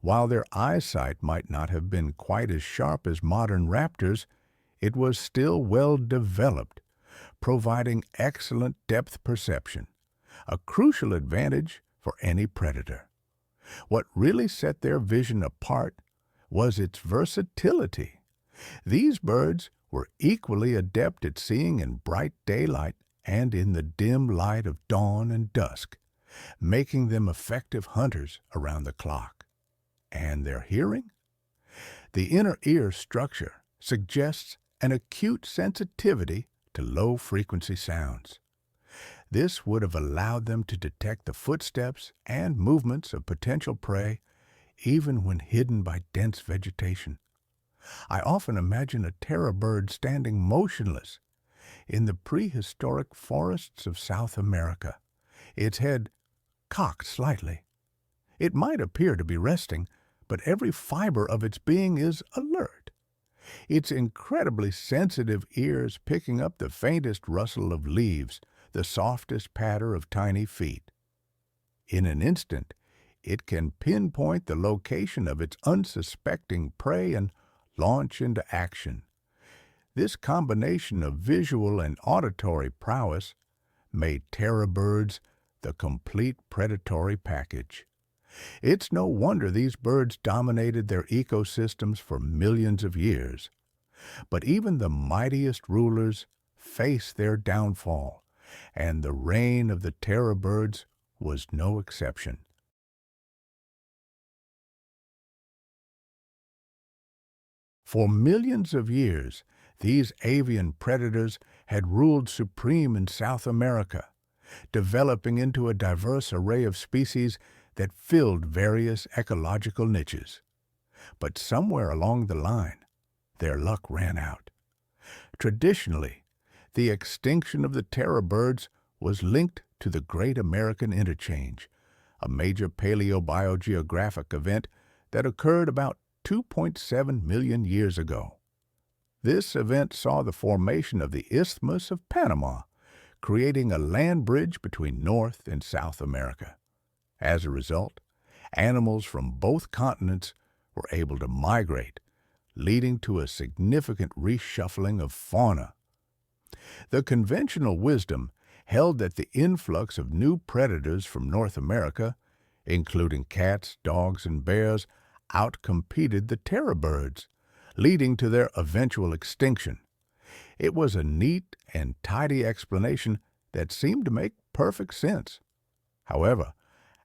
While their eyesight might not have been quite as sharp as modern raptors, it was still well developed, providing excellent depth perception, a crucial advantage for any predator. What really set their vision apart was its versatility. These birds were equally adept at seeing in bright daylight and in the dim light of dawn and dusk, making them effective hunters around the clock. And their hearing? The inner ear structure suggests an acute sensitivity to low-frequency sounds. This would have allowed them to detect the footsteps and movements of potential prey even when hidden by dense vegetation. I often imagine a terror bird standing motionless in the prehistoric forests of South America, its head cocked slightly. It might appear to be resting, but every fiber of its being is alert, its incredibly sensitive ears picking up the faintest rustle of leaves, the softest patter of tiny feet. In an instant, it can pinpoint the location of its unsuspecting prey and launch into action. This combination of visual and auditory prowess made terror birds the complete predatory package. It's no wonder these birds dominated their ecosystems for millions of years. But even the mightiest rulers face their downfall, and the reign of the terror birds was no exception. For millions of years, these avian predators had ruled supreme in South America, developing into a diverse array of species that filled various ecological niches. But somewhere along the line, their luck ran out. Traditionally, the extinction of the terror birds was linked to the Great American Interchange, a major paleobiogeographic event that occurred about 2.7 million years ago. This event saw the formation of the Isthmus of Panama, creating a land bridge between North and South America. As a result, animals from both continents were able to migrate, leading to a significant reshuffling of fauna. The conventional wisdom held that the influx of new predators from North America, including cats, dogs, and bears, outcompeted the terror birds, leading to their eventual extinction. It was a neat and tidy explanation that seemed to make perfect sense. However,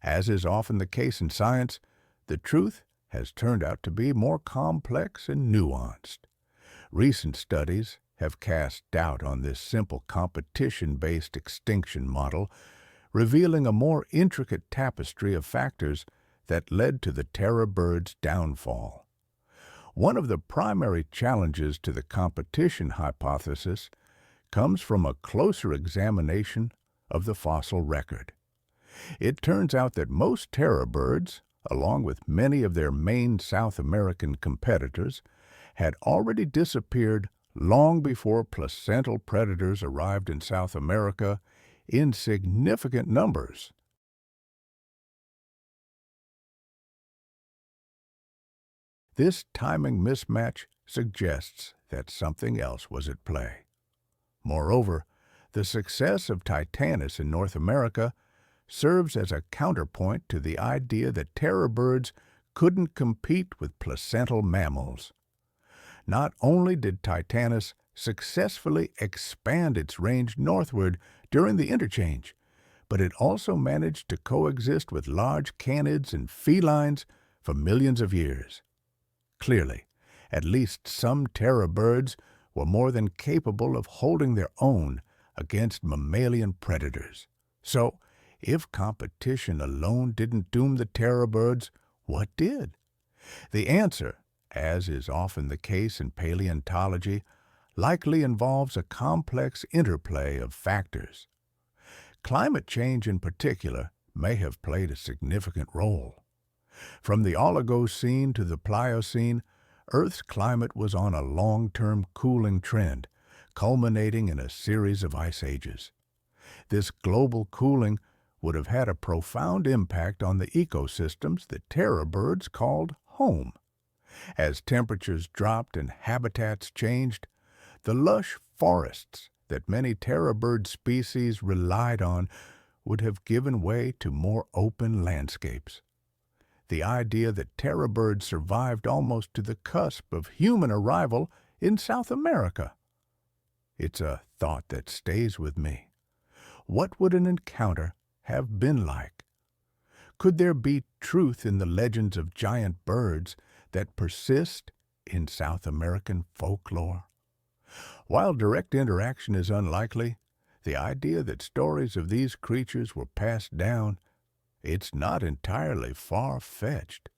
as is often the case in science, the truth has turned out to be more complex and nuanced. Recent studies have cast doubt on this simple competition-based extinction model, revealing a more intricate tapestry of factors that led to the terror bird's downfall. One of the primary challenges to the competition hypothesis comes from a closer examination of the fossil record. It turns out that most terror birds, along with many of their main South American competitors, had already disappeared long before placental predators arrived in South America in significant numbers. This timing mismatch suggests that something else was at play. Moreover, the success of Titanus in North America serves as a counterpoint to the idea that terror birds couldn't compete with placental mammals. Not only did Titanus successfully expand its range northward during the interchange, but it also managed to coexist with large canids and felines for millions of years. Clearly, at least some terror birds were more than capable of holding their own against mammalian predators. So, if competition alone didn't doom the terror birds, what did? The answer, as is often the case in paleontology, likely involves a complex interplay of factors. Climate change in particular may have played a significant role. From the Oligocene to the Pliocene, Earth's climate was on a long-term cooling trend, culminating in a series of ice ages. This global cooling would have had a profound impact on the ecosystems that terror birds called home. As temperatures dropped and habitats changed, the lush forests that many terror bird species relied on would have given way to more open landscapes. The idea that terror birds survived almost to the cusp of human arrival in South America? It's a thought that stays with me. What would an encounter have been like? Could there be truth in the legends of giant birds that persist in South American folklore? While direct interaction is unlikely, the idea that stories of these creatures were passed down, it's not entirely far-fetched.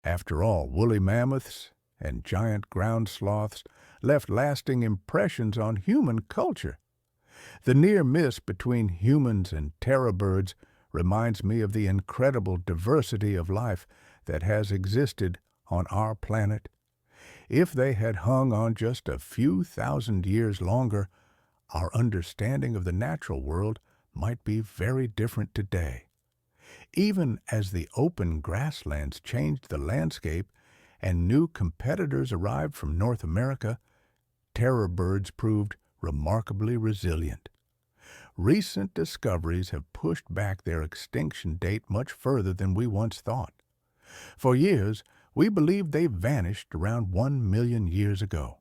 After all, woolly mammoths and giant ground sloths left lasting impressions on human culture. The near miss between humans and terror birds reminds me of the incredible diversity of life that has existed on our planet. If they had hung on just a few thousand years longer, our understanding of the natural world might be very different today. Even as the open grasslands changed the landscape and new competitors arrived from North America, terror birds proved remarkably resilient. Recent discoveries have pushed back their extinction date much further than we once thought. For years, we believed they vanished around 1 million years ago.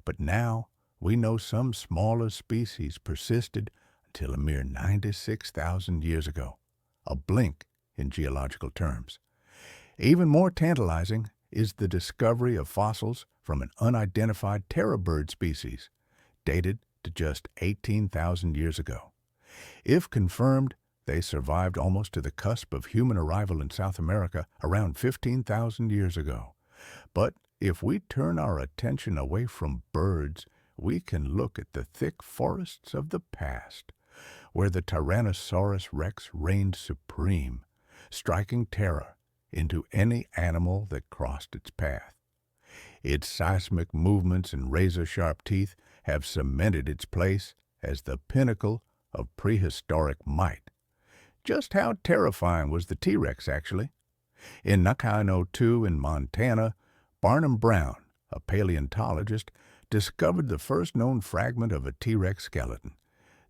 But now, we know some smaller species persisted until a mere 96,000 years ago, a blink in geological terms. Even more tantalizing is the discovery of fossils from an unidentified terror bird species, dated to just 18,000 years ago. If confirmed, they survived almost to the cusp of human arrival in South America around 15,000 years ago. But if we turn our attention away from birds, we can look at the thick forests of the past, where the Tyrannosaurus rex reigned supreme, striking terror into any animal that crossed its path. Its seismic movements and razor-sharp teeth have cemented its place as the pinnacle of prehistoric might. Just how terrifying was the T-Rex, actually? In Nakano 2 in Montana, Barnum Brown, a paleontologist, discovered the first known fragment of a T-Rex skeleton.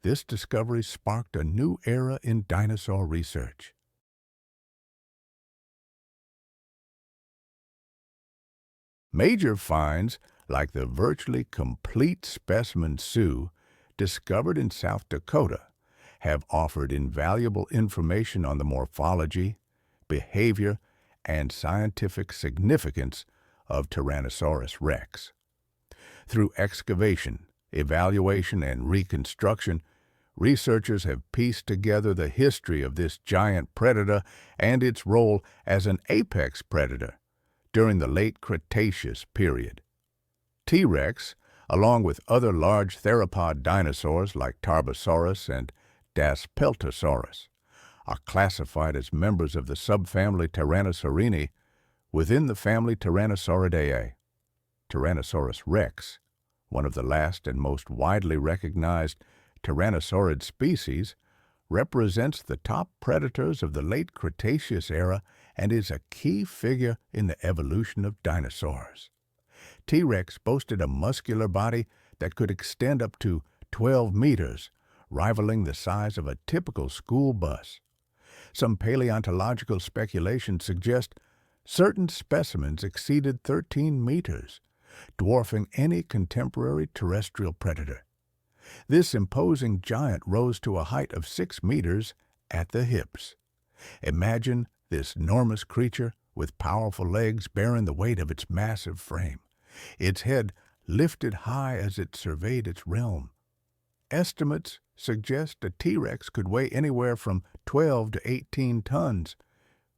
This discovery sparked a new era in dinosaur research. Major finds, like the virtually complete specimen Sioux, discovered in South Dakota, have offered invaluable information on the morphology, behavior, and scientific significance of Tyrannosaurus rex. Through excavation, evaluation, and reconstruction, researchers have pieced together the history of this giant predator and its role as an apex predator during the late Cretaceous period. T-Rex, along with other large theropod dinosaurs like Tarbosaurus and Daspeltosaurus, are classified as members of the subfamily Tyrannosaurini within the family Tyrannosauridae. Tyrannosaurus rex, one of the last and most widely recognized tyrannosaurid species, represents the top predators of the late Cretaceous era and is a key figure in the evolution of dinosaurs. T-Rex boasted a muscular body that could extend up to 12 meters, rivaling the size of a typical school bus. Some paleontological speculations suggest certain specimens exceeded 13 meters, dwarfing any contemporary terrestrial predator. This imposing giant rose to a height of 6 meters at the hips. Imagine this enormous creature with powerful legs bearing the weight of its massive frame, its head lifted high as it surveyed its realm. Estimates suggest a T-Rex could weigh anywhere from 12 to 18 tons,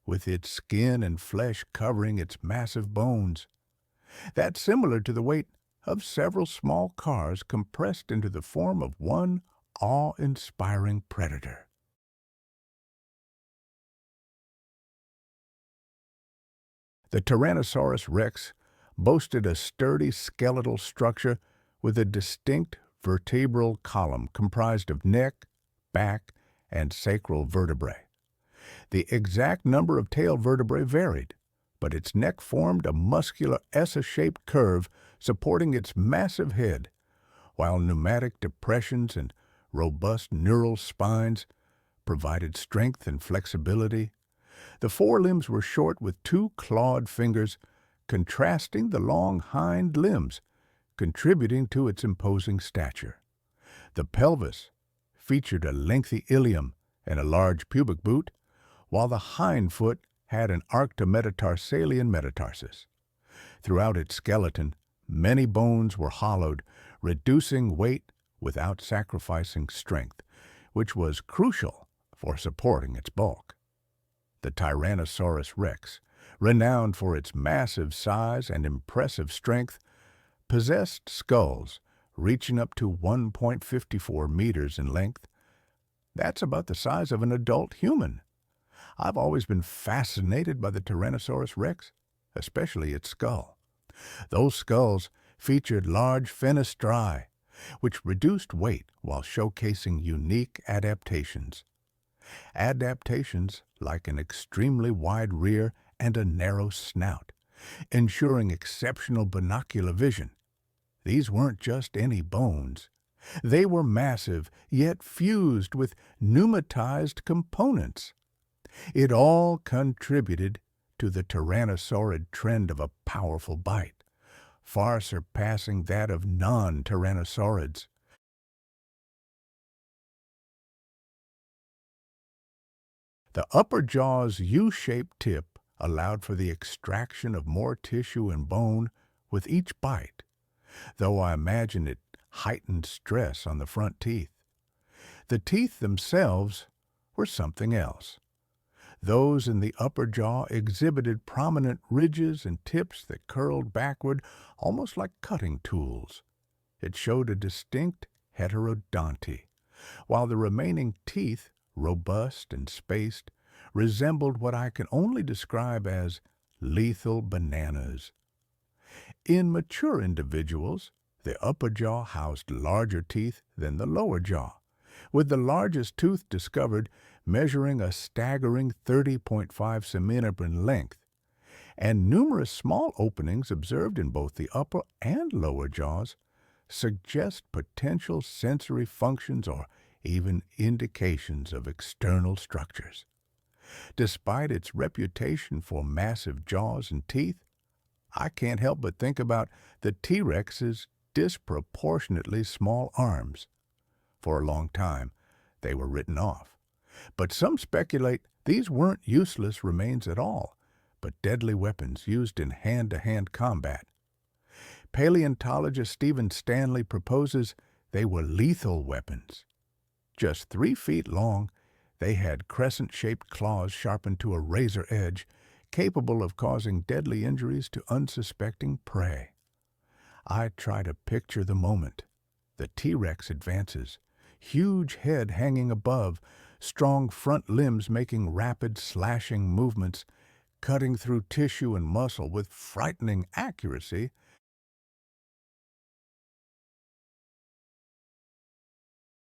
with its skin and flesh covering its massive bones. That's similar to the weight of several small cars compressed into the form of one awe-inspiring predator. The Tyrannosaurus rex boasted a sturdy skeletal structure with a distinct vertebral column comprised of neck, back, and sacral vertebrae. The exact number of tail vertebrae varied, but its neck formed a muscular S-shaped curve supporting its massive head, while pneumatic depressions and robust neural spines provided strength and flexibility. The forelimbs were short with two clawed fingers, contrasting the long hind limbs, contributing to its imposing stature. The pelvis featured a lengthy ilium and a large pubic boot, while the hind foot had an arctometatarsalien metatarsus. Throughout its skeleton, many bones were hollowed, reducing weight without sacrificing strength, which was crucial for supporting its bulk. The Tyrannosaurus rex, renowned for its massive size and impressive strength, possessed skulls reaching up to 1.54 meters in length. That's about the size of an adult human. I've always been fascinated by the Tyrannosaurus rex, especially its skull. Those skulls featured large fenestrae, which reduced weight while showcasing unique adaptations. Adaptations like an extremely wide rear and a narrow snout, ensuring exceptional binocular vision. These weren't just any bones. They were massive, yet fused with pneumatized components. It all contributed to the tyrannosaurid trend of a powerful bite, far surpassing that of non-tyrannosaurids. The upper jaw's U-shaped tip allowed for the extraction of more tissue and bone with each bite, though I imagine it heightened stress on the front teeth. The teeth themselves were something else. Those in the upper jaw exhibited prominent ridges and tips that curled backward almost like cutting tools. It showed a distinct heterodonty, while the remaining teeth, robust and spaced, resembled what I can only describe as lethal bananas. In mature individuals, the upper jaw housed larger teeth than the lower jaw, with the largest tooth discovered measuring a staggering 30.5 centimeters in length, and numerous small openings observed in both the upper and lower jaws suggest potential sensory functions or even indications of external structures. Despite its reputation for massive jaws and teeth, I can't help but think about the T-Rex's disproportionately small arms. For a long time, they were written off. But some speculate these weren't useless remains at all, but deadly weapons used in hand-to-hand combat. Paleontologist Stephen Stanley proposes they were lethal weapons. Just 3 feet long, they had crescent-shaped claws sharpened to a razor edge, capable of causing deadly injuries to unsuspecting prey. I try to picture the moment. The T-Rex advances, huge head hanging above, strong front limbs making rapid slashing movements, cutting through tissue and muscle with frightening accuracy.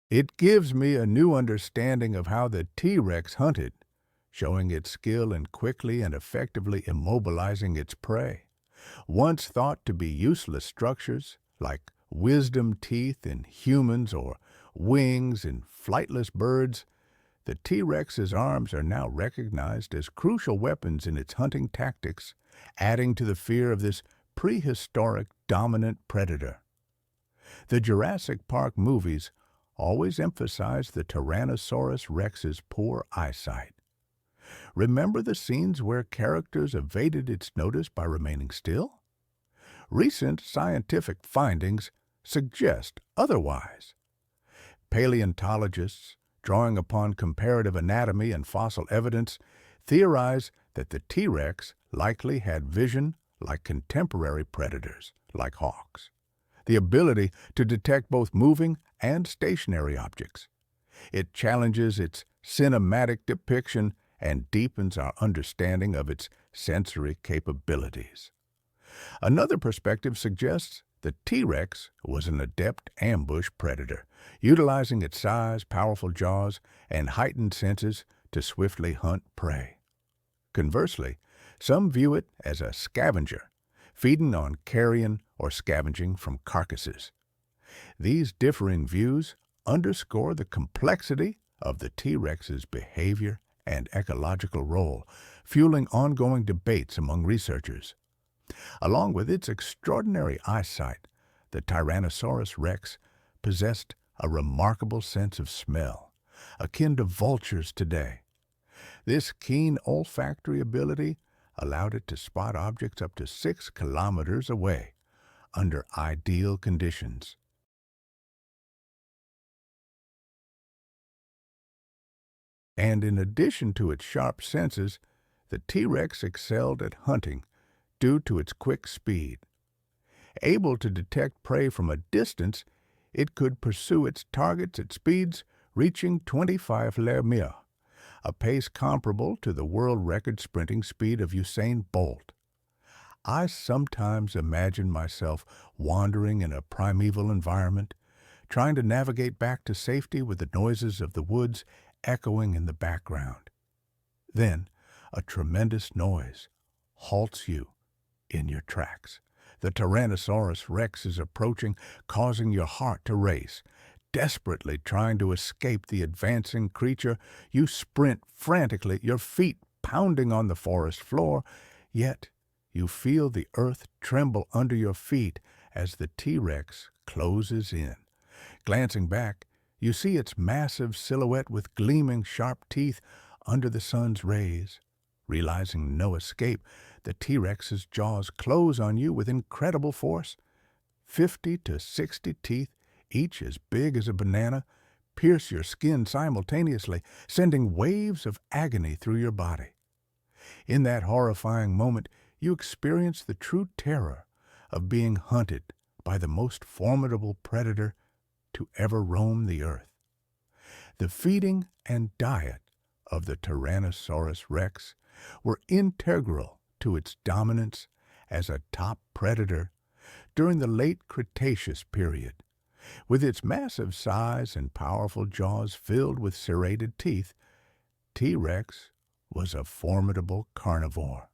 It gives me a new understanding of how the T-Rex hunted, showing its skill in quickly and effectively immobilizing its prey. Once thought to be useless structures, like wisdom teeth in humans or wings in flightless birds, the T-Rex's arms are now recognized as crucial weapons in its hunting tactics, adding to the fear of this prehistoric dominant predator. The Jurassic Park movies always emphasize the Tyrannosaurus Rex's poor eyesight. Remember the scenes where characters evaded its notice by remaining still? Recent scientific findings suggest otherwise. Paleontologists, drawing upon comparative anatomy and fossil evidence, theorize that the T-Rex likely had vision like contemporary predators, like hawks, the ability to detect both moving and stationary objects. It challenges its cinematic depiction and deepens our understanding of its sensory capabilities. Another perspective suggests the T-Rex was an adept ambush predator, utilizing its size, powerful jaws, and heightened senses to swiftly hunt prey. Conversely, some view it as a scavenger, feeding on carrion or scavenging from carcasses. These differing views underscore the complexity of the T-Rex's behavior and ecological role, fueling ongoing debates among researchers. Along with its extraordinary eyesight, the Tyrannosaurus rex possessed a remarkable sense of smell, akin to vultures today. This keen olfactory ability allowed it to spot objects up to 6 kilometers away under ideal conditions. And in addition to its sharp senses, the T-Rex excelled at hunting due to its quick speed. Able to detect prey from a distance, it could pursue its targets at speeds reaching 25 km, a pace comparable to the world record sprinting speed of Usain Bolt. I sometimes imagine myself wandering in a primeval environment, trying to navigate back to safety with the noises of the woods echoing in the background. Then, a tremendous noise halts you in your tracks. The Tyrannosaurus rex is approaching, causing your heart to race. Desperately trying to escape the advancing creature, you sprint frantically, your feet pounding on the forest floor, yet you feel the earth tremble under your feet as the T-Rex closes in. Glancing back, you see its massive silhouette with gleaming sharp teeth under the sun's rays. Realizing no escape, the T-Rex's jaws close on you with incredible force. 50 to 60 teeth, each as big as a banana, pierce your skin simultaneously, sending waves of agony through your body. In that horrifying moment, you experience the true terror of being hunted by the most formidable predator to ever roam the earth. The feeding and diet of the Tyrannosaurus rex were integral to its dominance as a top predator during the late Cretaceous period. With its massive size and powerful jaws filled with serrated teeth, T-Rex was a formidable carnivore.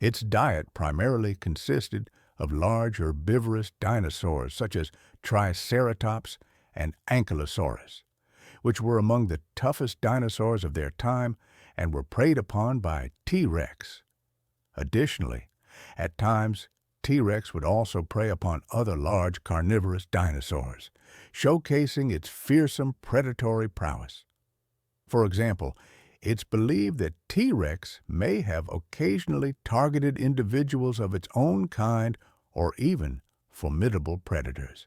Its diet primarily consisted of large herbivorous dinosaurs such as Triceratops and Ankylosaurus, which were among the toughest dinosaurs of their time and were preyed upon by T-Rex. Additionally, at times, T-Rex would also prey upon other large carnivorous dinosaurs, showcasing its fearsome predatory prowess. For example, it's believed that T-Rex may have occasionally targeted individuals of its own kind or even formidable predators,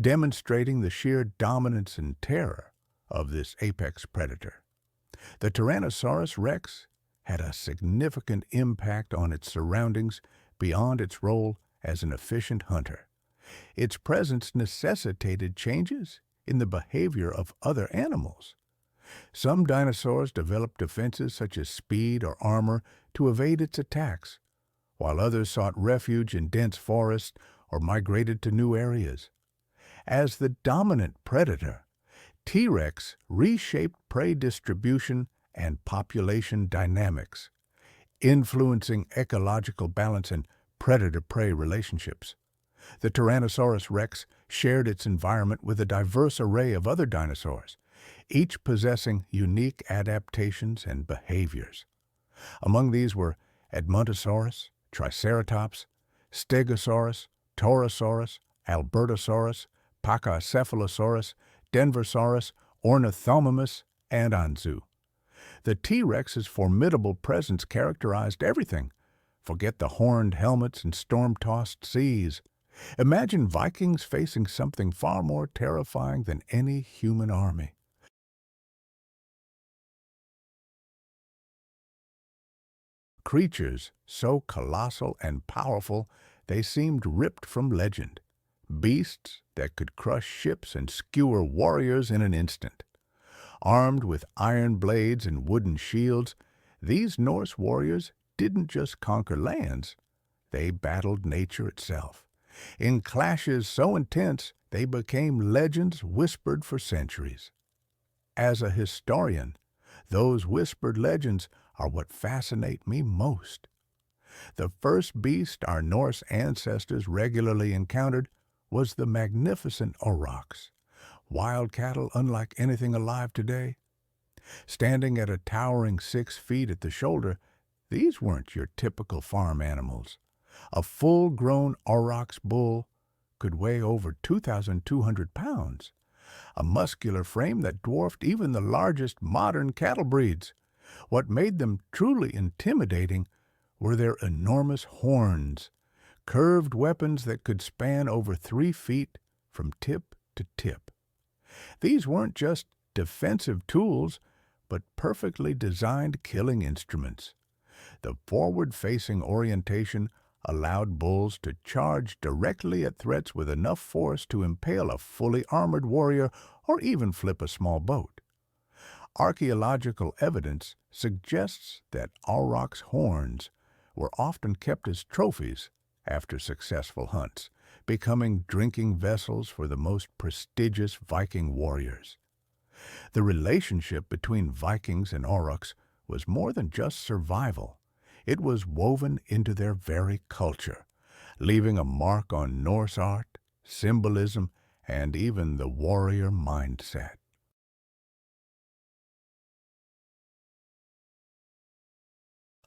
demonstrating the sheer dominance and terror of this apex predator. The Tyrannosaurus rex had a significant impact on its surroundings beyond its role as an efficient hunter. Its presence necessitated changes in the behavior of other animals. Some dinosaurs developed defenses such as speed or armor to evade its attacks, while others sought refuge in dense forests or migrated to new areas. As the dominant predator, T-Rex reshaped prey distribution and population dynamics, influencing ecological balance and predator-prey relationships. The Tyrannosaurus rex shared its environment with a diverse array of other dinosaurs, each possessing unique adaptations and behaviors. Among these were Edmontosaurus, Triceratops, Stegosaurus, Torosaurus, Albertosaurus, Pachycephalosaurus, Denversaurus, Ornithomimus, and Anzu. The T-Rex's formidable presence characterized everything. Forget the horned helmets and storm-tossed seas. Imagine Vikings facing something far more terrifying than any human army. Creatures so colossal and powerful they seemed ripped from legend. Beasts that could crush ships and skewer warriors in an instant. Armed with iron blades and wooden shields, these Norse warriors didn't just conquer lands, they battled nature itself. In clashes so intense, they became legends whispered for centuries. As a historian, those whispered legends are what fascinate me most. The first beast our Norse ancestors regularly encountered was the magnificent aurochs, wild cattle unlike anything alive today. Standing at a towering 6 feet at the shoulder, these weren't your typical farm animals. A full-grown aurochs bull could weigh over 2,200 pounds, a muscular frame that dwarfed even the largest modern cattle breeds. What made them truly intimidating were their enormous horns, curved weapons that could span over 3 feet from tip to tip. These weren't just defensive tools, but perfectly designed killing instruments. The forward-facing orientation allowed bulls to charge directly at threats with enough force to impale a fully armored warrior or even flip a small boat. Archaeological evidence suggests that aurochs' horns were often kept as trophies after successful hunts, becoming drinking vessels for the most prestigious Viking warriors. The relationship between Vikings and aurochs was more than just survival. It was woven into their very culture, leaving a mark on Norse art, symbolism, and even the warrior mindset.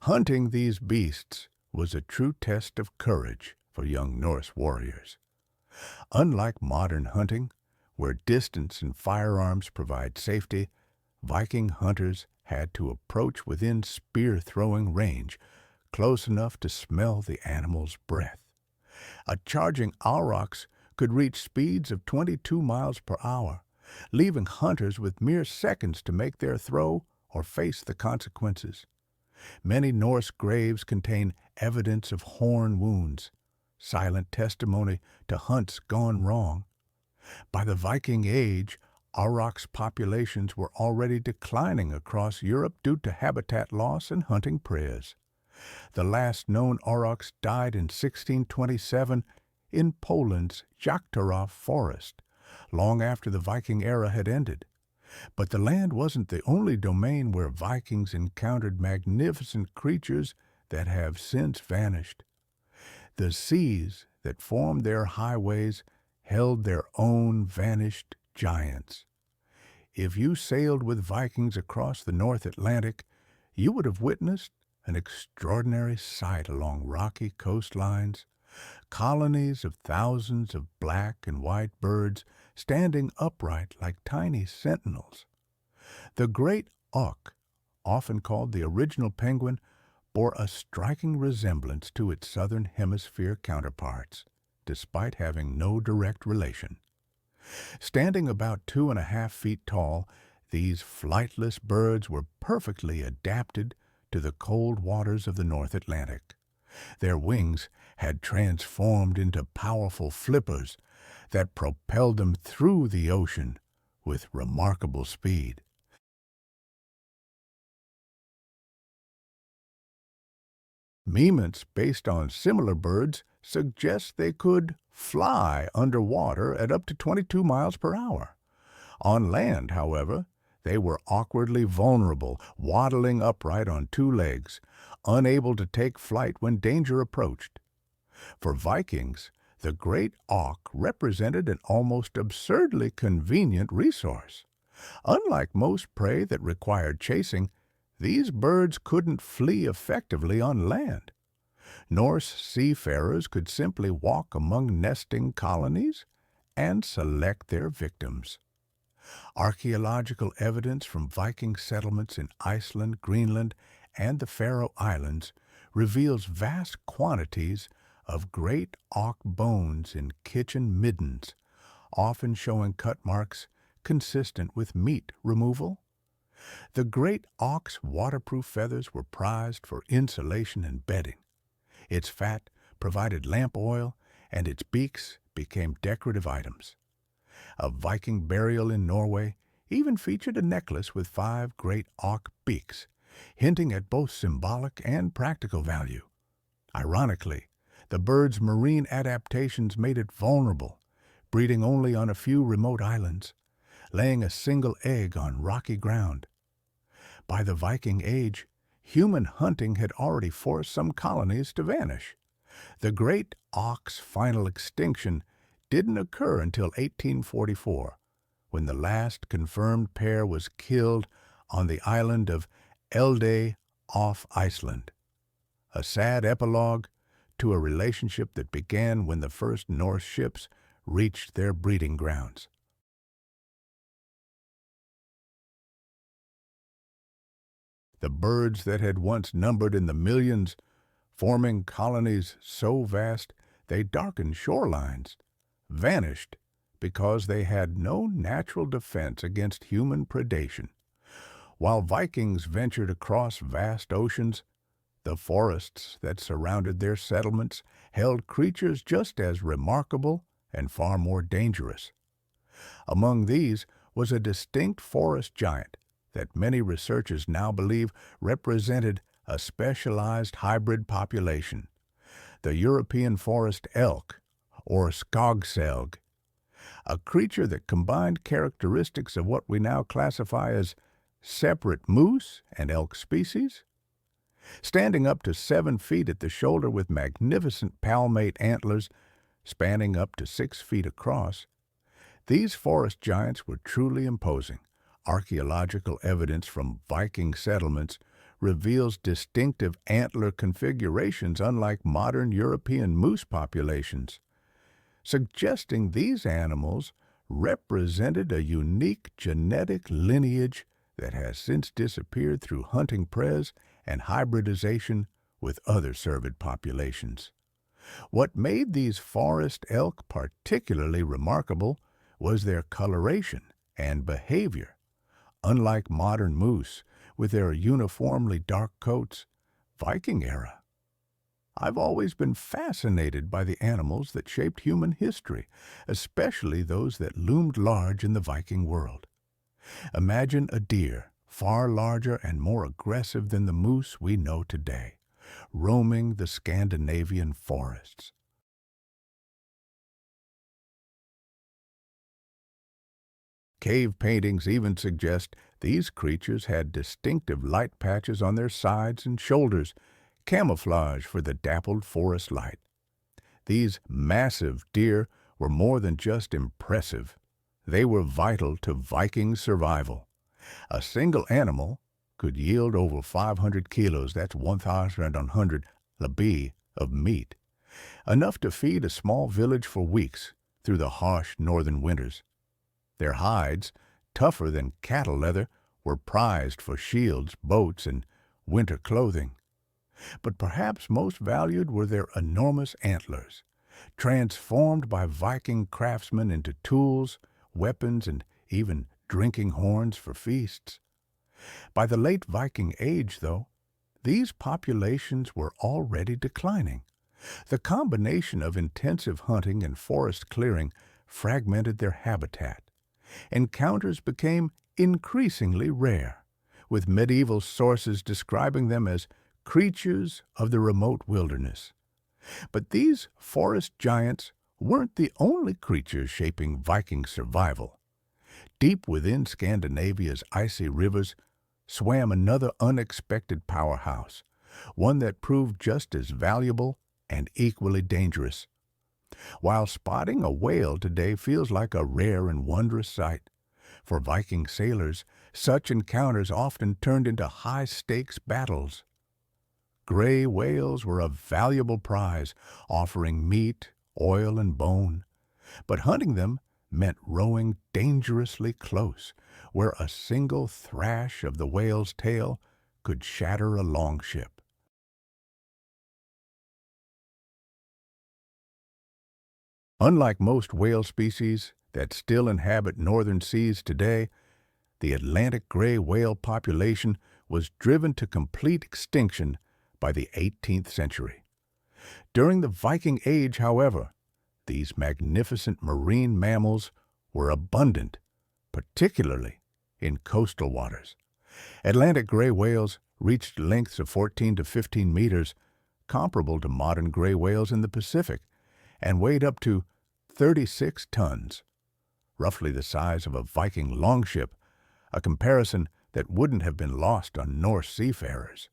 Hunting these beasts was a true test of courage for young Norse warriors. Unlike modern hunting, where distance and firearms provide safety, Viking hunters had to approach within spear-throwing range, close enough to smell the animal's breath. A charging aurochs could reach speeds of 22 miles per hour, leaving hunters with mere seconds to make their throw or face the consequences. Many Norse graves contain evidence of horn wounds, silent testimony to hunts gone wrong. By the Viking Age, aurochs populations were already declining across Europe due to habitat loss and hunting preyers. The last known aurochs died in 1627 in Poland's Jaktorov forest, long after the Viking era had ended. But the land wasn't the only domain where Vikings encountered magnificent creatures that have since vanished. The seas that formed their highways held their own vanished giants. If you sailed with Vikings across the North Atlantic, you would have witnessed an extraordinary sight along rocky coastlines, colonies of thousands of black and white birds standing upright like tiny sentinels. The great auk, often called the original penguin, bore a striking resemblance to its southern hemisphere counterparts, despite having no direct relation. Standing about 2.5 feet tall, these flightless birds were perfectly adapted to the cold waters of the North Atlantic. Their wings had transformed into powerful flippers that propelled them through the ocean with remarkable speed. Measurements based on similar birds suggest they could fly underwater at up to 22 miles per hour. On land, however, they were awkwardly vulnerable, waddling upright on 2 legs, unable to take flight when danger approached. For Vikings, the great auk represented an almost absurdly convenient resource. Unlike most prey that required chasing, these birds couldn't flee effectively on land. Norse seafarers could simply walk among nesting colonies and select their victims. Archaeological evidence from Viking settlements in Iceland, Greenland, and the Faroe Islands reveals vast quantities of great auk bones in kitchen middens, often showing cut marks consistent with meat removal. The great auk's waterproof feathers were prized for insulation and bedding. Its fat provided lamp oil, and its beaks became decorative items. A Viking burial in Norway even featured a necklace with 5 great auk beaks, hinting at both symbolic and practical value. Ironically, the bird's marine adaptations made it vulnerable, breeding only on a few remote islands, laying a single egg on rocky ground. By the Viking Age, human hunting had already forced some colonies to vanish. The great auk's final extinction didn't occur until 1844, when the last confirmed pair was killed on the island of Elde off Iceland, a sad epilogue to a relationship that began when the first Norse ships reached their breeding grounds. The birds that had once numbered in the millions, forming colonies so vast they darkened shorelines, vanished because they had no natural defense against human predation. While Vikings ventured across vast oceans, the forests that surrounded their settlements held creatures just as remarkable and far more dangerous. Among these was a distinct forest giant that many researchers now believe represented a specialized hybrid population, the European forest elk, or skogselg, a creature that combined characteristics of what we now classify as separate moose and elk species. Standing up to 7 feet at the shoulder with magnificent palmate antlers spanning up to 6 feet across, these forest giants were truly imposing. Archaeological evidence from Viking settlements reveals distinctive antler configurations unlike modern European moose populations, suggesting these animals represented a unique genetic lineage that has since disappeared through hunting prey and hybridization with other cervid populations. What made these forest elk particularly remarkable was their coloration and behavior. Unlike modern moose, with their uniformly dark coats, Viking era. I've always been fascinated by the animals that shaped human history, especially those that loomed large in the Viking world. Imagine a deer, far larger and more aggressive than the moose we know today, roaming the Scandinavian forests. Cave paintings even suggest these creatures had distinctive light patches on their sides and shoulders, camouflage for the dappled forest light. These massive deer were more than just impressive. They were vital to Viking survival. A single animal could yield over 500 kilos, that's 1,100 labi, of meat, enough to feed a small village for weeks through the harsh northern winters. Their hides, tougher than cattle leather, were prized for shields, boats, and winter clothing. But perhaps most valued were their enormous antlers, transformed by Viking craftsmen into tools, weapons, and even drinking horns for feasts. By the late Viking Age, though, these populations were already declining. The combination of intensive hunting and forest clearing fragmented their habitat. Encounters became increasingly rare, with medieval sources describing them as creatures of the remote wilderness. But these forest giants weren't the only creatures shaping Viking survival. Deep within Scandinavia's icy rivers swam another unexpected powerhouse, one that proved just as valuable and equally dangerous. While spotting a whale today feels like a rare and wondrous sight, for Viking sailors, such encounters often turned into high-stakes battles. Gray whales were a valuable prize, offering meat, oil, and bone. But hunting them meant rowing dangerously close, where a single thrash of the whale's tail could shatter a longship. Unlike most whale species that still inhabit northern seas today, the Atlantic gray whale population was driven to complete extinction by the 18th century. During the Viking Age, however, these magnificent marine mammals were abundant, particularly in coastal waters. Atlantic gray whales reached lengths of 14 to 15 meters, comparable to modern gray whales in the Pacific, and weighed up to 36 tons, roughly the size of a Viking longship, a comparison that wouldn't have been lost on Norse seafarers.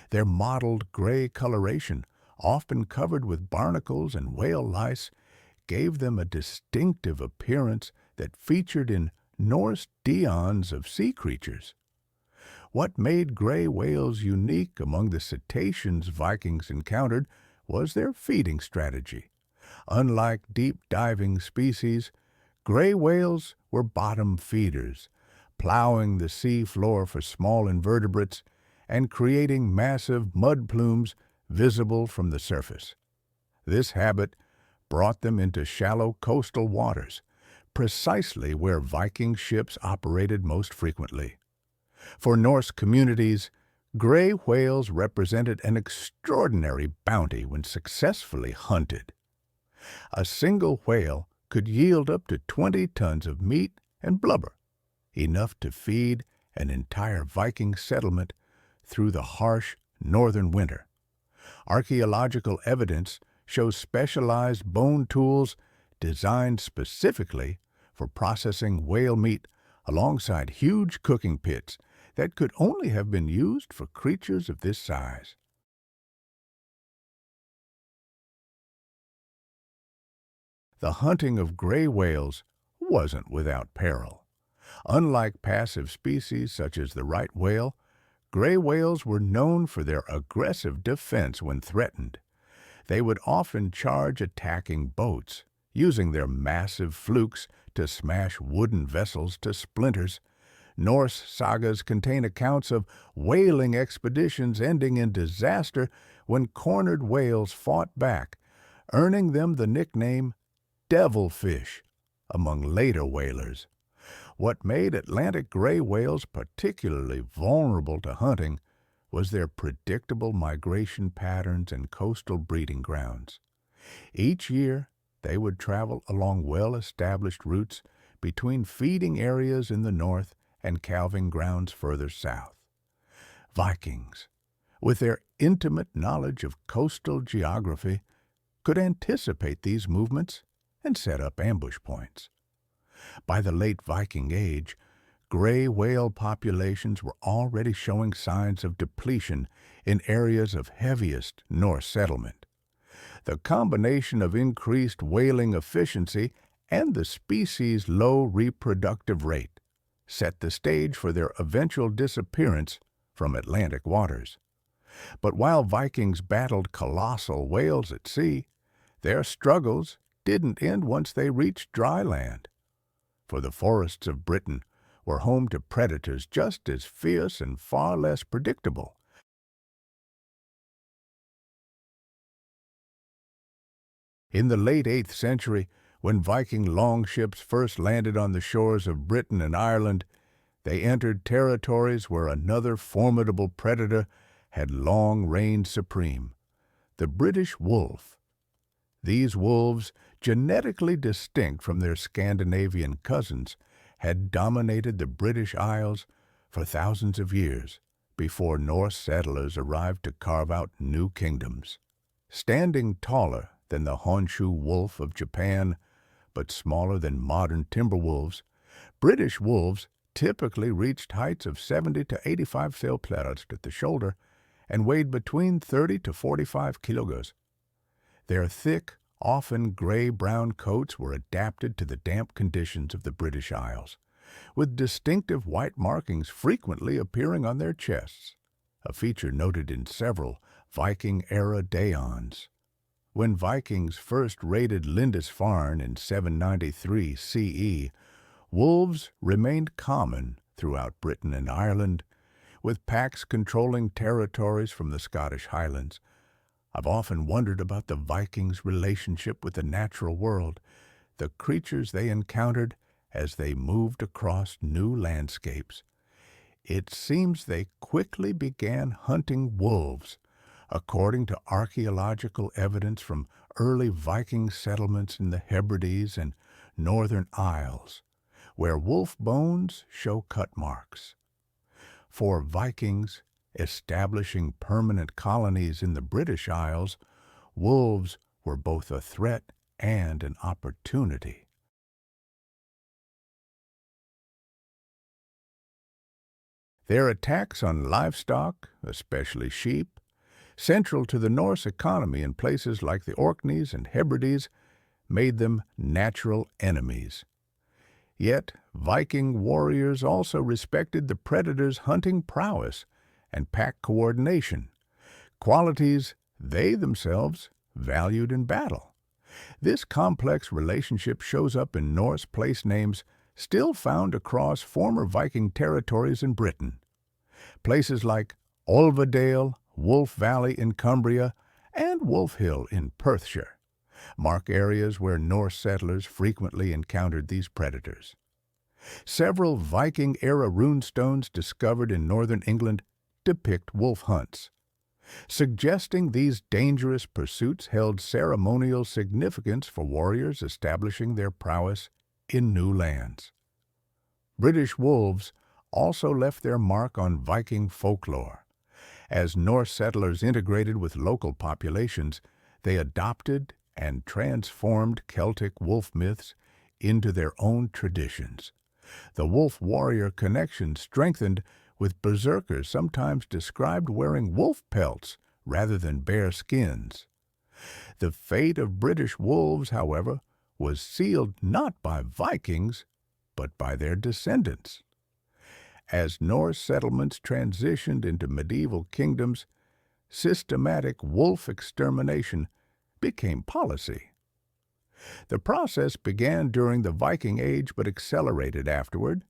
Their mottled gray coloration, often covered with barnacles and whale lice, gave them a distinctive appearance that featured in Norse deions of sea creatures. What made gray whales unique among the cetaceans Vikings encountered was their feeding strategy. Unlike deep-diving species, gray whales were bottom feeders, plowing the sea floor for small invertebrates and creating massive mud plumes visible from the surface. This habit brought them into shallow coastal waters, precisely where Viking ships operated most frequently. For Norse communities, gray whales represented an extraordinary bounty when successfully hunted. A single whale could yield up to 20 tons of meat and blubber, enough to feed an entire Viking settlement through the harsh northern winter. Archaeological evidence shows specialized bone tools designed specifically for processing whale meat alongside huge cooking pits that could only have been used for creatures of this size. The hunting of gray whales wasn't without peril. Unlike passive species such as the right whale, gray whales were known for their aggressive defense when threatened. They would often charge attacking boats, using their massive flukes to smash wooden vessels to splinters. Norse sagas contain accounts of whaling expeditions ending in disaster when cornered whales fought back, earning them the nickname devilfish among later whalers. What made Atlantic gray whales particularly vulnerable to hunting was their predictable migration patterns and coastal breeding grounds. Each year, they would travel along well-established routes between feeding areas in the north and calving grounds further south. Vikings, with their intimate knowledge of coastal geography, could anticipate these movements and set up ambush points. By the late Viking Age, gray whale populations were already showing signs of depletion in areas of heaviest Norse settlement. The combination of increased whaling efficiency and the species' low reproductive rate set the stage for their eventual disappearance from Atlantic waters. But while Vikings battled colossal whales at sea, their struggles didn't end once they reached dry land. For the forests of Britain were home to predators just as fierce and far less predictable. In the late 8th century, when Viking longships first landed on the shores of Britain and Ireland, they entered territories where another formidable predator had long reigned supreme, the British wolf. These wolves, genetically distinct from their Scandinavian cousins, had dominated the British Isles for thousands of years before Norse settlers arrived to carve out new kingdoms. Standing taller than the Honshu wolf of Japan, but smaller than modern timber wolves, British wolves typically reached heights of 70 to 85 centimeters at the shoulder and weighed between 30 to 45 kilograms. Their thick, often gray-brown coats were adapted to the damp conditions of the British Isles, with distinctive white markings frequently appearing on their chests, a feature noted in several Viking-era deions. When Vikings first raided Lindisfarne in 793 CE, wolves remained common throughout Britain and Ireland, with packs controlling territories from the Scottish Highlands. I've often wondered about the Vikings' relationship with the natural world, the creatures they encountered as they moved across new landscapes. It seems they quickly began hunting wolves, according to archaeological evidence from early Viking settlements in the Hebrides and northern Isles, where wolf bones show cut marks. For Vikings establishing permanent colonies in the British Isles, wolves were both a threat and an opportunity. Their attacks on livestock, especially sheep, central to the Norse economy in places like the Orkneys and Hebrides, made them natural enemies. Yet, Viking warriors also respected the predator's hunting prowess and pack coordination, qualities they themselves valued in battle. This complex relationship shows up in Norse place names still found across former Viking territories in Britain. Places like Olvadale, Wolf Valley in Cumbria, and Wolf Hill in Perthshire mark areas where Norse settlers frequently encountered these predators. Several Viking-era runestones discovered in northern England depict wolf hunts, suggesting these dangerous pursuits held ceremonial significance for warriors establishing their prowess in new lands. British wolves also left their mark on Viking folklore. As Norse settlers integrated with local populations, they adopted and transformed Celtic wolf myths into their own traditions. The wolf warrior connection strengthened with berserkers sometimes described wearing wolf pelts rather than bear skins. The fate of British wolves, however, was sealed not by Vikings, but by their descendants. As Norse settlements transitioned into medieval kingdoms, systematic wolf extermination became policy. The process began during the Viking Age but accelerated afterward,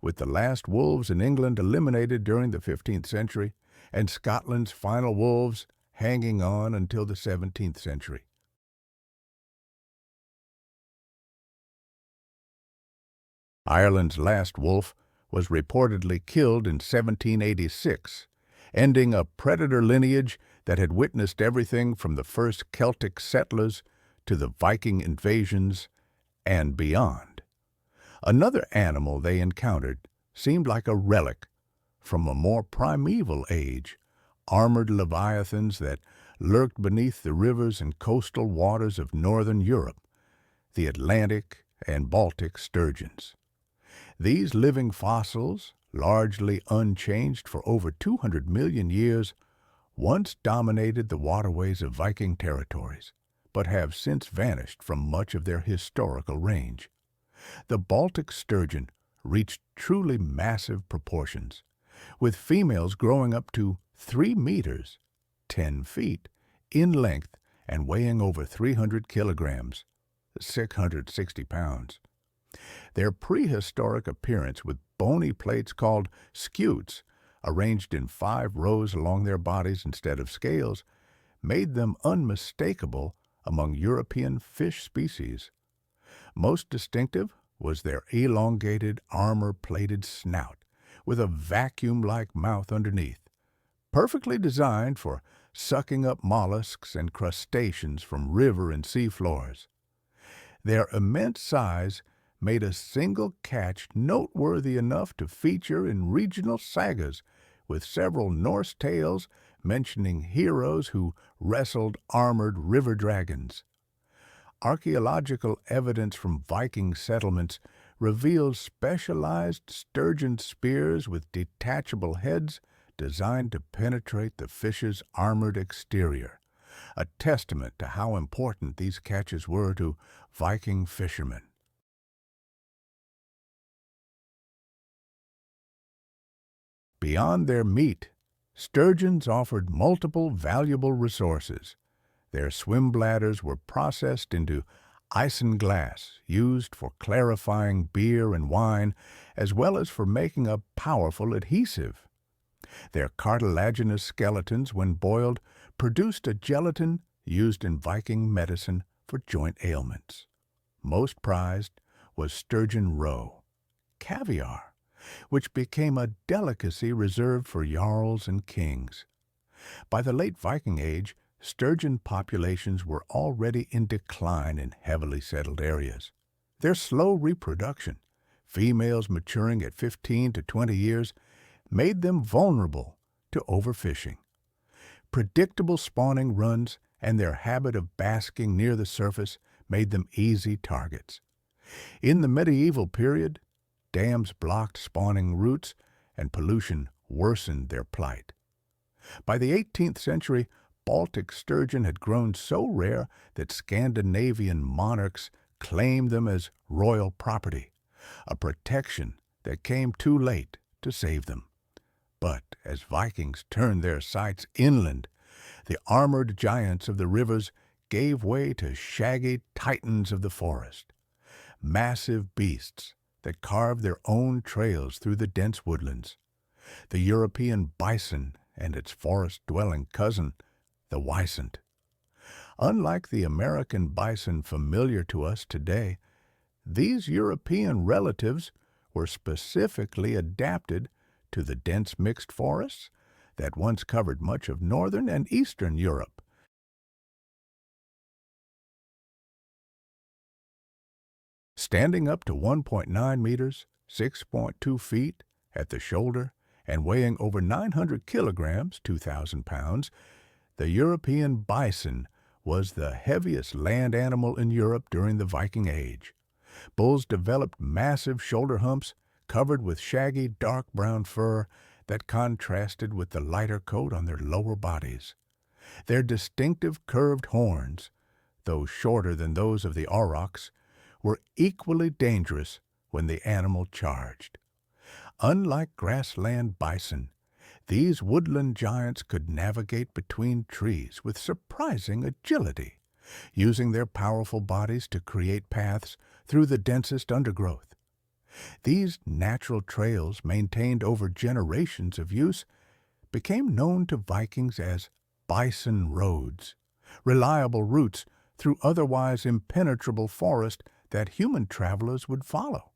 with the last wolves in England eliminated during the 15th century and Scotland's final wolves hanging on until the 17th century. Ireland's last wolf was reportedly killed in 1786, ending a predator lineage that had witnessed everything from the first Celtic settlers to the Viking invasions and beyond. Another animal they encountered seemed like a relic from a more primeval age, armored leviathans that lurked beneath the rivers and coastal waters of northern Europe, the Atlantic and Baltic sturgeons. These living fossils, largely unchanged for over 200 million years, once dominated the waterways of Viking territories, but have since vanished from much of their historical range. The Baltic sturgeon reached truly massive proportions, with females growing up to 3 meters, 10 feet, in length and weighing over 300 kilograms, 660 pounds. Their prehistoric appearance with bony plates called scutes, arranged in 5 rows along their bodies instead of scales, made them unmistakable among European fish species. Most distinctive was their elongated, armor-plated snout, with a vacuum-like mouth underneath, perfectly designed for sucking up mollusks and crustaceans from river and sea floors. Their immense size made a single catch noteworthy enough to feature in regional sagas, with several Norse tales mentioning heroes who wrestled armored river dragons. Archaeological evidence from Viking settlements reveals specialized sturgeon spears with detachable heads designed to penetrate the fish's armored exterior, a testament to how important these catches were to Viking fishermen. Beyond their meat, sturgeons offered multiple valuable resources. Their swim bladders were processed into isinglass, used for clarifying beer and wine, as well as for making a powerful adhesive. Their cartilaginous skeletons, when boiled, produced a gelatin used in Viking medicine for joint ailments. Most prized was sturgeon roe, caviar, which became a delicacy reserved for jarls and kings. By the late Viking Age, sturgeon populations were already in decline in heavily settled areas. Their slow reproduction, females maturing at 15 to 20 years, made them vulnerable to overfishing. Predictable spawning runs and their habit of basking near the surface made them easy targets. In the medieval period, dams blocked spawning routes and pollution worsened their plight. By the 18th century, Baltic sturgeon had grown so rare that Scandinavian monarchs claimed them as royal property, a protection that came too late to save them. But as Vikings turned their sights inland, the armored giants of the rivers gave way to shaggy titans of the forest, massive beasts that carved their own trails through the dense woodlands. The European bison and its forest-dwelling cousin, the wisent. Unlike the American bison familiar to us today, these European relatives were specifically adapted to the dense mixed forests that once covered much of northern and eastern Europe. Standing up to 1.9 meters, 6.2 feet at the shoulder, and weighing over 900 kilograms, 2,000 pounds, the European bison was the heaviest land animal in Europe during the Viking Age. Bulls developed massive shoulder humps covered with shaggy dark brown fur that contrasted with the lighter coat on their lower bodies. Their distinctive curved horns, though shorter than those of the aurochs, were equally dangerous when the animal charged. Unlike grassland bison, these woodland giants could navigate between trees with surprising agility, using their powerful bodies to create paths through the densest undergrowth. These natural trails, maintained over generations of use, became known to Vikings as bison roads, reliable routes through otherwise impenetrable forest that human travelers would follow.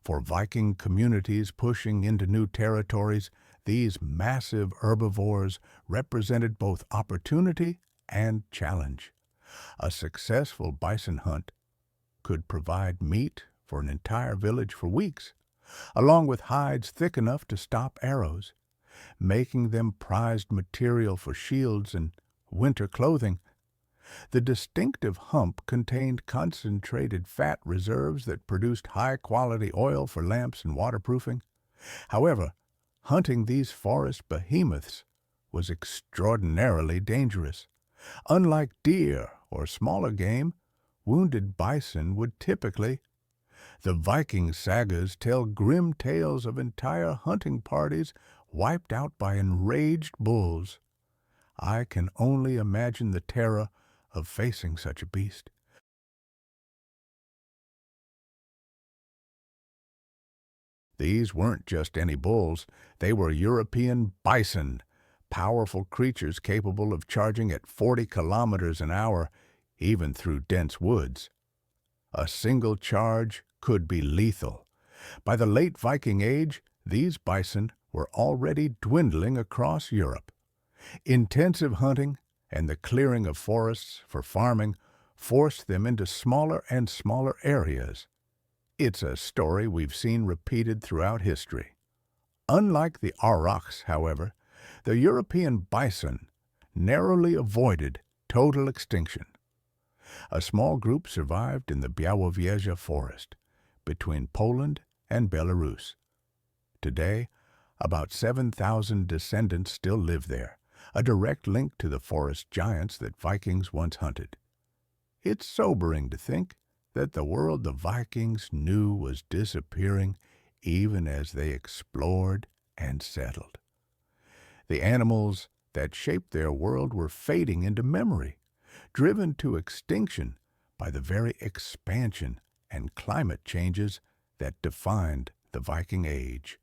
For Viking communities pushing into new territories, these massive herbivores represented both opportunity and challenge. A successful bison hunt could provide meat for an entire village for weeks, along with hides thick enough to stop arrows, making them prized material for shields and winter clothing. The distinctive hump contained concentrated fat reserves that produced high-quality oil for lamps and waterproofing. However, hunting these forest behemoths was extraordinarily dangerous. Unlike deer or smaller game, wounded bison would typically. The Viking sagas tell grim tales of entire hunting parties wiped out by enraged bulls. I can only imagine the terror of facing such a beast. These weren't just any bulls, they were European bison, powerful creatures capable of charging at 40 kilometers an hour, even through dense woods. A single charge could be lethal. By the late Viking Age, these bison were already dwindling across Europe. Intensive hunting and the clearing of forests for farming forced them into smaller and smaller areas. It's a story we've seen repeated throughout history. Unlike the aurochs, however, the European bison narrowly avoided total extinction. A small group survived in the Białowieża forest between Poland and Belarus. Today, about 7,000 descendants still live there, a direct link to the forest giants that Vikings once hunted. It's sobering to think that the world the Vikings knew was disappearing even as they explored and settled. The animals that shaped their world were fading into memory, driven to extinction by the very expansion and climate changes that defined the Viking Age.